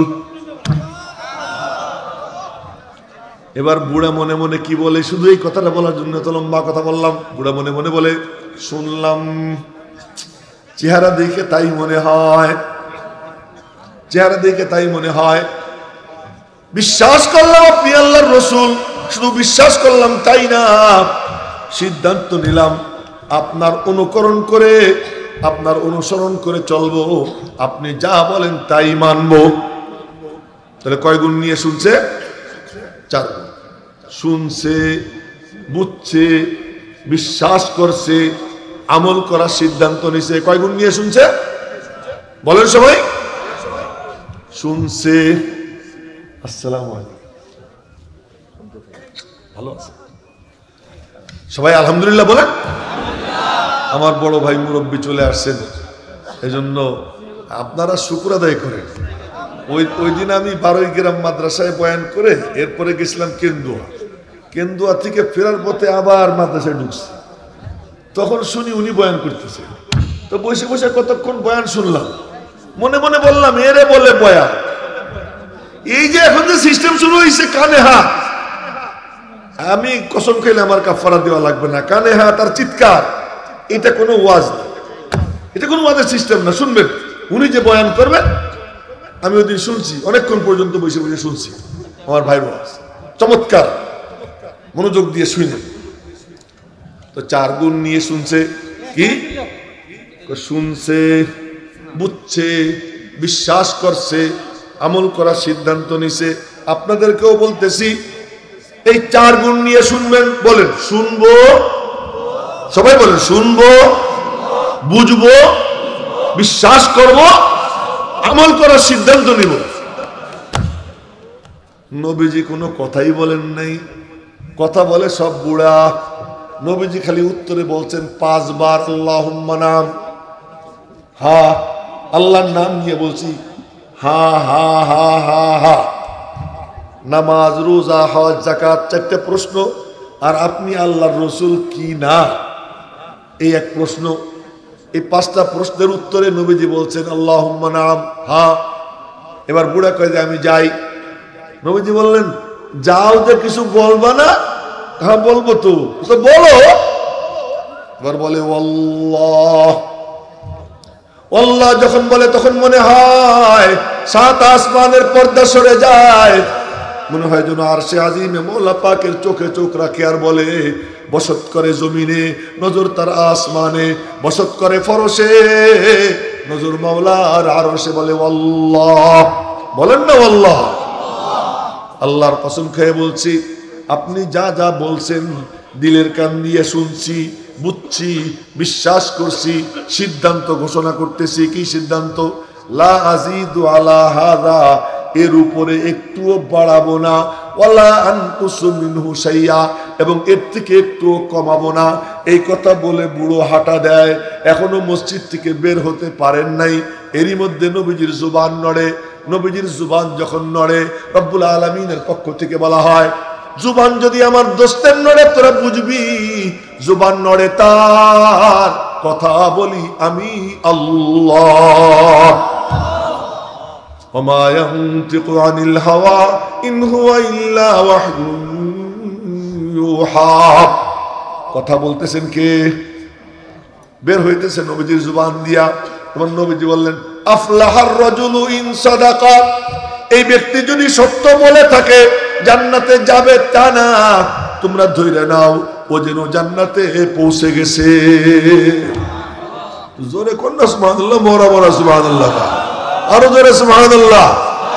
এবার বুড়া মনে মনে কি বলে, শুধু এই কথাটা বলার জন্য তো লম্বা কথা বললাম। বুড়া মনে মনে বলে, শুনলাম, চেহারা দেখে তাই মনে হয়, চেহারা দেখে তাই মনে হয়। বিশ্বাস করলাম আপনি আল্লাহর রাসূল, শুধু বিশ্বাস করলাম তাই না, সিদ্ধান্ত নিলাম আপনার অনুকরণ করে আপনার অনুসরণ করে চলবো, আপনি যা বলেন তাই মানব। তাহলে কয় গুণ নিয়ে শুনছে? 4 গুণ। শুনছে, বুঝছে, বিশ্বাস করছে, আমল করার সিদ্ধান্ত নিছে। কয় গুণ নিয়ে শুনছে? বলেন সবাই। শুনছে। আসসালামু আলাইকুম, ভালো আছে সবাই? আলহামদুলিল্লাহ বলেন। আমার বড় ভাই মুরব্বী চলে আসছেন, এজন্য আপনারা শুকর আদায় করেন। ওই দিন আমি 12 গ্রাম মাদ্রাসায় বয়ান করে এরপরে গেছিলাম কেন্দুয়া থেকে ফেরার পথে আবার মাদ্রাসায় ঢুকছি। তখন শুনি উনি বয়ান করতেছে, তো বসে বসে কতক্ষণ বয়ান শুনলাম। মনে মনে বললাম, এরে বলে বয়ান। এই যে এখন যে সিস্টেম শুরু হয়েছে কানে হাত, আমি কসম খাইলে আমার কাফারা দেওয়া লাগবে না। কানে হাত আর চিৎকার, এটা কোনো ওয়াজ না, এটা কোনো ওয়াজের সিস্টেম না। শুনবেন, উনি যে বয়ান করবেন, আমি ওই দিন শুনছি, অনেকক্ষণ পর্যন্ত বসে বসে শুনছি। আমার ভাই ওয়াজ চমৎকার, মনোযোগ দিয়ে শুনেন। তো 4 গুণ নিয়ে শুনছে। কি শুনছে? বুঝছে, বিশ্বাস করছে, আমল করার সিদ্ধান্ত নিছে। আপনাদেরকেও বলতেছি, এই 4 গুণ নিয়ে শুনবেন। বলেন শুনবো, সবাই বলেন শুনবো, বুঝবো, বিশ্বাস করব, আমল করার সিদ্ধান্ত নিব। নবীজি কোনো কথাই বলেন নাই, কথা বলে সব বুড়া। নবীজি খালি উত্তরে বলছেন 5 বার আল্লাহুম্মা নাম। হা, আল্লাহর নাম নিয়ে বলছি, হা হা হা হা হা। নামাজ, রোজা, হজ, যাকাত, 4টে প্রশ্ন। আর আপনি আল্লাহর রসুল কি না, এই এক প্রশ্ন। এই 5টা প্রশ্নের উত্তরে নবীজি বলছেন আল্লাহুম্মা নাম, হা। এবার বুড়া কয় যে আমি যাই। নবীজি বললেন, যাও যে কিছু বলবা না? হ্যাঁ বলবো তো বলো। এবার বলে আল্লাহ। আল্লাহ যখন বলে তখন মনে হয় 7 আসমানের পর্দা সরে যায়, মনে হয় যেন আরশে আজিমে মওলা পাকের চোখে চোখ রাখে আর বলে, বসত করে জমিনে, নজর তার আসমানে, বসত করে ফরশে, নজর মাওলার আরশে। বলে আল্লাহ। বলেন না আল্লাহ। আল্লাহর কসম খেয়ে বলছি, আপনি যা যা বলছেন দিলের কান দিয়ে শুনছি, বুঝছি, বিশ্বাস করছি, সিদ্ধান্ত ঘোষণা করতেছি। কি সিদ্ধান্ত? লা আজিদু আলা হাযা, এর উপরে একটুও বাড়াবো না, ওয়ালা আনকুসু মিনহু শাইয়া, এবং এর থেকে একটুও কমাবো না। এই কথা বলে বুড়ো হাঁটা দেয়। এখনো মসজিদ থেকে বের হতে পারেন নাই, এরই মধ্যে নবীজির জুবান নড়ে। নবীজির জুবান যখন নড়ে, রব্বুল আলামিনের পক্ষ থেকে বলা হয়, জুবান যদি আমার দোস্তের নড়ে তোরা বুঝবি, জুবান নড়ে তার, কথা বলি আমি আল্লাহ। ওমা ইয়ানতিকু আনিল হাওয়া ইন হুয়া ইল্লা ওয়াহয়ুন ইউহা। কথা বলতেছেন কে? বের হইতেছে নবীজির জুবান দিয়া। তখন নবীজি বললেন, আফলাহার রাজুলু ইন সাদাকা, এই ব্যক্তি যদি সত্য বলে থাকে জান্নাতে যাবে তা না, তোমরা ধরে নাও ও যেন জান্নাতে পৌঁছে গেছে। জোরে কন্যা সুবহানাল্লাহ, মোরা মোরা সুবহানাল্লাহ, আরো জোরে সুবহানাল্লাহ।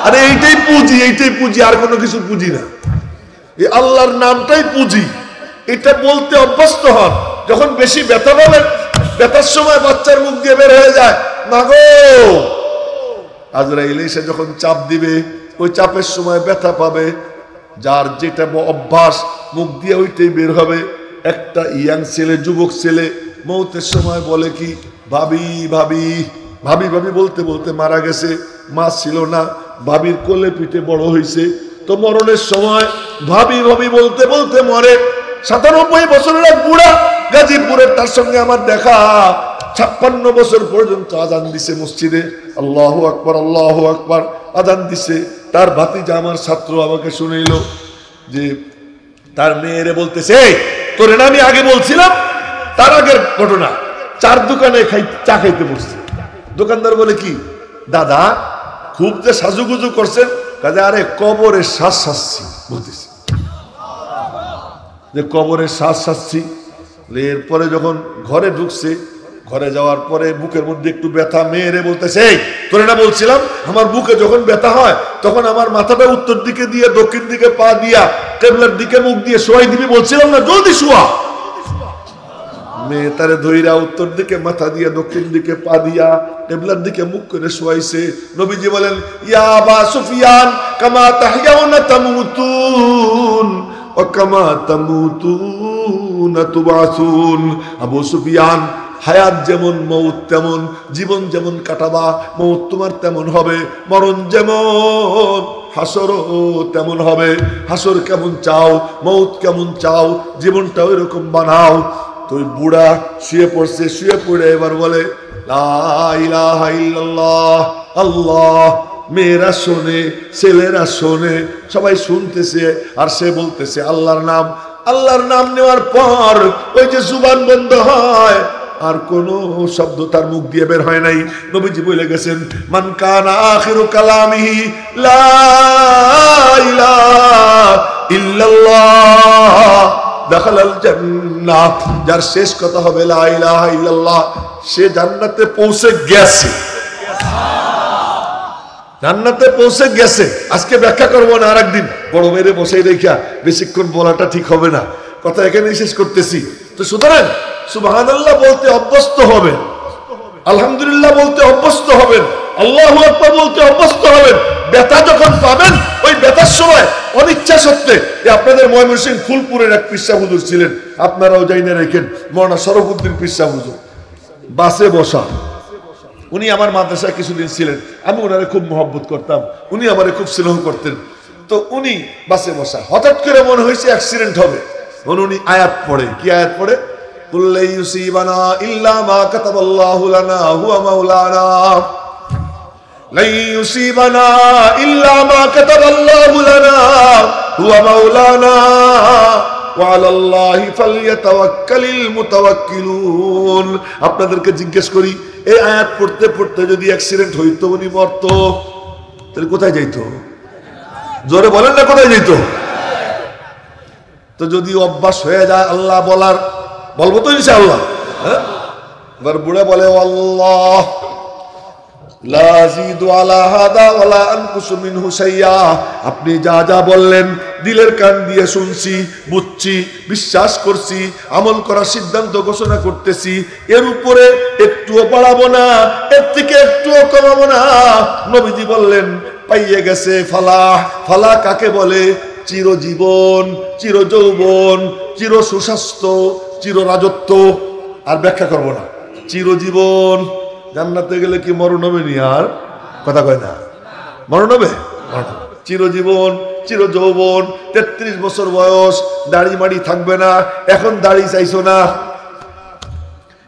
আরে এইটাই পুঁজি, এইটাই পুঁজি, আর কোনো কিছু পুঁজি না। এই আল্লাহর নামটাই পুঁজি। এটা বলতে অভ্যস্ত হন। যখন বেশি ব্যথা পাবেন, ব্যথার সময় বাচ্চার মুখ দিয়ে বের হয়ে যায়, মাগো। আজরাইল এসে যখন চাপ দিবে, ওই চাপের সময় ব্যথা পাবে, যার যেটা অভ্যাস মুখ দিয়ে ওইটাই বের হবে। একটা ইয়াং ছেলে, যুবক ছেলে মৌতের সময় বলে কি, ভাবি ভাবি ভাবি ভাবি বলতে বলতে মারা গেছে। মা ছিল না, ভাবির কোলে পিঠে বড় হয়েছে। তো মরণের সময় ভাবি ভাবি বলতে বলতে মরে। 97 বছরের এক বুড়া গাজীপুরের, তার সঙ্গে আমার দেখা। 56 বছর পর্যন্ত আজান দিছে মসজিদে, আল্লাহু আকবার আল্লাহু আকবার আজান দিছে। তার ভাতিজা আমার ছাত্র আমাকে শুনাইল যে তার মেয়েরে বলতেছে, তোরে না আমি আগে বলছিলাম। তার আগের ঘটনা, 4 দোকানে চা খাইতে বসছে। দোকানদার বলে কি দাদা, খুব যে সাজুগুজু করছেন? কাজে আরে কবরের শ্বাস শাসছি বলতেছি, যে কবরের শ্বাস শাসছি। এরপরে যখন ঘরে ঢুকছে, ঘরে যাওয়ার পরে বুকের মধ্যে একটু ব্যথা, মেয়েরে বলতেছে, এই তোরে না বলছিলাম আমার বুকে যখন ব্যথা হয় তখন আমার মাথাটা উত্তর দিকে দিয়ে দক্ষিণ দিকে পা দিয়া টেবলার দিকে মুখ দিয়ে শোয়াই দিবি, বলছিলাম না, জলদি শোয়া। মেয়ে তারে ধইরা উত্তর দিকে মাথা দিয়ে দক্ষিণ দিকে পা দিয়া টেবলার দিকে মুখ করে শোয়াইছে। নবীজি বলেন, ইয়া আবা সুফিয়ান কামা তাহইয়াউনা তামুতুন ওয়া কামা তামুতুনা তুবাসুন। আবু সুফিয়ান, হায়াত যেমন মৌত তেমন, জীবন যেমন কাটাবা মৌত তোমার তেমন হবে, মরণ যেমন হাসরও তেমন হবে। হাসর কেমন চাও, মৌত কেমন চাও, জীবনটাও এরকম বানাও। তো ওই বুড়া শুয়ে পড়ছে, শুয়ে পড়ে এবার বলে লা ইলাহা ইল্লাল্লাহ, আল্লাহ। মেয়েরা শোনে, ছেলেরা শোনে, সবাই শুনতেছে, আর সে বলতেছে আল্লাহর নাম। আল্লাহর নাম নেওয়ার পর ওই যে জুবান বন্ধ হয়, আর কোন শব্দ তার মুখ দিয়ে বের হয় নাই। নবীজি বলে গেছেন, মান কানা আখিরু কালামিহি লা ইলাহা ইল্লাল্লাহ দাখালাল জান্নাহ। যার শেষ কথা হবে লা ইলাহা ইল্লাল্লাহ, সে জান্নাতে পৌঁছে গেছে, জান্নাতে পৌঁছে গেছে। আজকে ব্যাখ্যা করবো না, আরেকদিন বড় মেরে বসে রেখা বেশিক্ষণ বলাটা ঠিক হবে না, কথা এখানেই শেষ করতেছি। তো সুতরাং সুবহানাল্লাহ বলতে অভ্যস্ত হবেন, আলহামদুলিল্লাহ বলতে অভ্যস্ত হবেন, আল্লাহু আকবার বলতে অভ্যস্ত হবেন। ব্যথা যখন পাবেন, ওই ব্যথার সময় অনিচ্ছা সত্ত্বে, আপনাদের ময়মনসিংহ ফুলপুরের এক পীর সাহেব হুজুর ছিলেন, আপনারাও জাইনা রেখেন, মাওলানা শরফুদ্দিন পীর সাহেব হুজুর, বাসে বসা। উনি আমার মাদ্রাসায় কিছুদিন ছিলেন, আমি ওনারে খুব মহব্বত করতাম, উনি আমারে খুব স্নেহ করতেন। তো উনি বাসে বসা, হঠাৎ করে মনে হয়েছে অ্যাক্সিডেন্ট হবে। উনি আয়াত পড়ে, কি আয়াত পড়ে? কুল্লা ইউসিবানা ইল্লা মা কাতাবাল্লাহু লানা হুয়া মাওলানা, লা ইউসিবানা ইল্লা মা কাতাবাল্লাহু লানা হুয়া মাওলানা ওয়া আলাল্লাহি ফালইয়াতাওয়াক্কালিল মুতাওয়াক্কিলুন। আপনাদেরকে জিজ্ঞেস করি, এই আয়াত পড়তে পড়তে যদি অ্যাক্সিডেন্ট হইতো, উনি মরতো, তাহলে কোথায় যাইতো? জোরে বলেন না, কোথায় যাইতো? তো যদি অভ্যাস হয়ে যায় আল্লাহ বলার, বলবো তো ইনশাআল্লাহ। হ্যাঁ, এবার বুড়া বলে আল্লাহ লা আযীদু আলা হাদা ওয়ালা আনকুসু মিনহু শাইয়া। আপনি যা যা বললেন দিলের কান দিয়ে শুনছি, বুঝছি, বিশ্বাস করছি, আমল করার সিদ্ধান্ত ঘোষণা করতেছি। এর উপরে একটুও বাড়াবো না, এর থেকে একটুও কমাবো না। নবীজি বললেন পাইয়ে গেছে ফালাহ। ফালাহ কাকে বলে? চিরজীবন, চিরযৌবন, চির সুস্বাস্থ্য, চির রাজত্ব। আর ব্যাখ্যা করবো না। চিরজীবন, জান্নাতে গেলে কি মরণ হবে নি? আর কথা কয় না, মরণ হবে? চিরজীবন, চির যৌবন, 33 বছর বয়স, দাড়ি মাড়ি থাকবে না। এখন দাড়ি চাইছো না,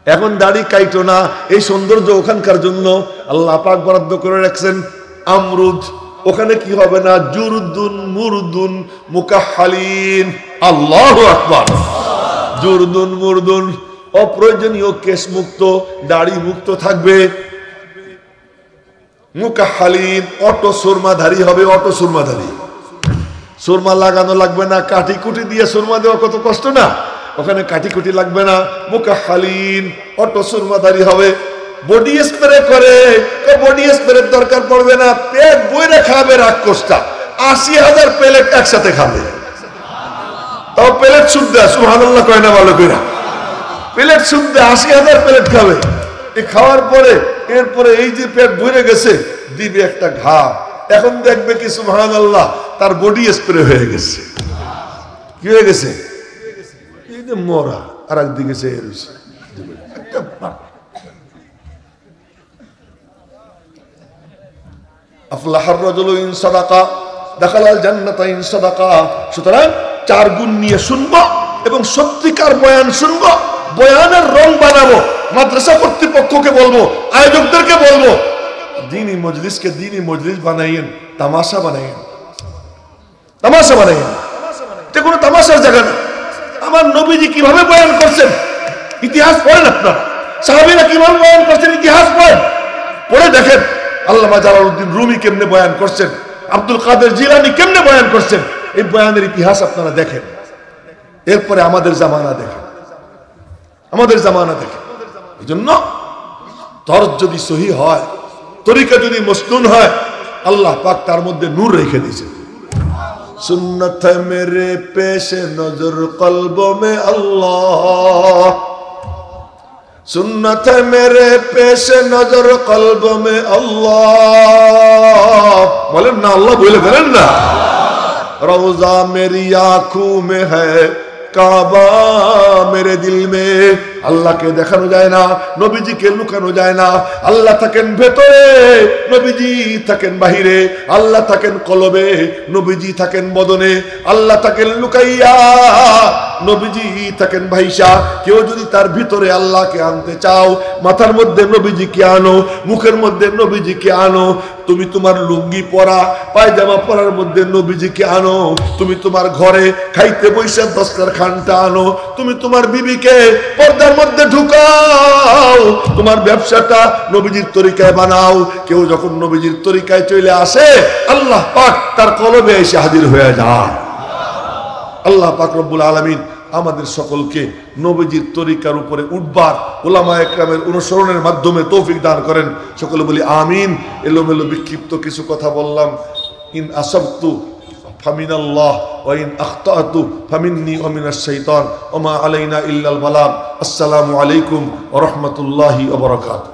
এখন দাড়ি কাইটো না। এই সৌন্দর্য ওখানকার জন্য আল্লাহ পাক বরাদ্দ করে রাখছেন আমরুদ। ওখানে কি হবে না? জুরদুন মুরদুন মুকাহহালিন। আল্লাহু আকবার। জুরদুন মুরদুন, অপ্রয়োজনীয় কেশ মুক্ত, দাড়ি মুক্ত থাকবে। মুকাহহালিন, অটো সুরমাধারী হবে, অটো সুরমাধারী। সুরমা লাগানো লাগবে না, কাঠি কুটি দিয়ে সুরমা দেওয়া কত কষ্ট না, ওখানে কাঠি কুটি লাগবে না। মুকাহহালিন, অটো সুরমাধারী হবে। বডি স্প্রে করে, বডি স্প্রের দরকার পড়বে না, পেট বইরে খাবে রাক্ষসটা। 80,000 প্লেট একসাথে খাবে, তাও প্লেট শুদ্ধ। সুবহানাল্লাহ কয় না ভালো করে? প্লেট শুদ্ধ 80,000 প্লেট খাবে। এই খাওয়ার পরে এরপরে এই যে পেট ভরে গেছে, দিবে একটা ঘা। এখন দেখবে কি সুবহানাল্লাহ, তার বডি স্প্রে হয়ে গেছে। কি হয়ে গেছে? এই যে মরা, আর একদিকে সে আফলাহার রাজুলু ইন সাদাকা দাখালাল জান্নাতা ইন সাদাকা। সুতরাং 4 গুণ নিয়ে শুনবো এবং সত্যিকার বয়ান শুনবো, বয়ানের রং বানাবো। মাদ্রাসা কর্তৃপক্ষকে বলবো, আয়োজকদেরকে বলবো, দ্বীনি মজলিসকে দ্বীনি মজলিস বানাইয়েন, তামাশা বানাইয়েন, তামাশা বানাইয়েন। এটা কোনো তামাশার জায়গা না। আমার নবীজি কিভাবে বয়ান করছেন ইতিহাস পড়েন আপনারা, সাহাবীরা কিভাবে বয়ান করছেন ইতিহাস পড়েন, পড়ে দেখেন। আল্লামা জালালউদ্দিন রুমি কেমনে বয়ান করছেন, আব্দুল কাদের জিলানী কেমনে বয়ান করছেন, এই বয়ানের ইতিহাস আপনারা দেখেন। এরপরে আমাদের জামানা দেখেন, আমাদের জামানা দেখেন। এজন্য তর্জ যদি সহি হয়, তরিকা যদি মসনুন হয়, আল্লাহ পাক তার মধ্যে নূর রেখে দিয়েছে। সুন্নত है मेरे पेश नजर कल्बों में अल्लाह, सुन्नत है मेरे पेश नजर कल्बों में अल्लाह। बोलें ना अल्लाह, बोले करें ना। रोजा मेरी आंखों में है, काबा मेरे दिल में। আল্লাহকে দেখানো যায় না, নবীজিকে লুকানো যায় না। আল্লাহ থাকেন ভেতরে, নবীজি থাকেন বাহিরে। আল্লাহ থাকেন কলবে, নবীজি থাকেন বদনে। আল্লাহ থাকেন লুকাইয়া, নবীজি থাকেন ভাইসা। কেউ যদি তার ভিতরে আল্লাহকে আনতে চাও, মাথার মধ্যে নবীজিকে আনো, মুখের মধ্যে নবীজিকে আনো। তুমি তোমার লুঙ্গি পরা, পায়জামা পরার মধ্যে নবীজিকে আনো। তুমি তোমার ঘরে খাইতে বৈশা দস্তরখানটা আনো। তুমি তোমার বিবিকে পর্দার মধ্যে ঢুকাও। তোমার ব্যবসাটা নবীজির তরিকায় বানাও। কেউ যখন নবীজির তরিকায় চলে আসে, আল্লাহ পাক তার কলবে এসে হাজির হয়ে যায়। আল্লাহ পাক রব্বুল আলামিন আমাদের সকলকে নবীজির তরিকার উপরে উঠবার, উলামা একরামের অনুসরণের মাধ্যমে তৌফিক দান করেন। সকলে বলি আমিন। এলোমেলো বিক্ষিপ্ত কিছু কথা বললাম। ইন আসাবতু ফামিনাল্লাহ ওয়া ইন আখতাতু ফামিন্নি ওয়া মিনাশ শাইতান ওয়া মা আলাইনা ইল্লাল বালাগ। আসসালামু আলাইকুম ওয়া রাহমাতুল্লাহি ওয়া বারাকাতুহু।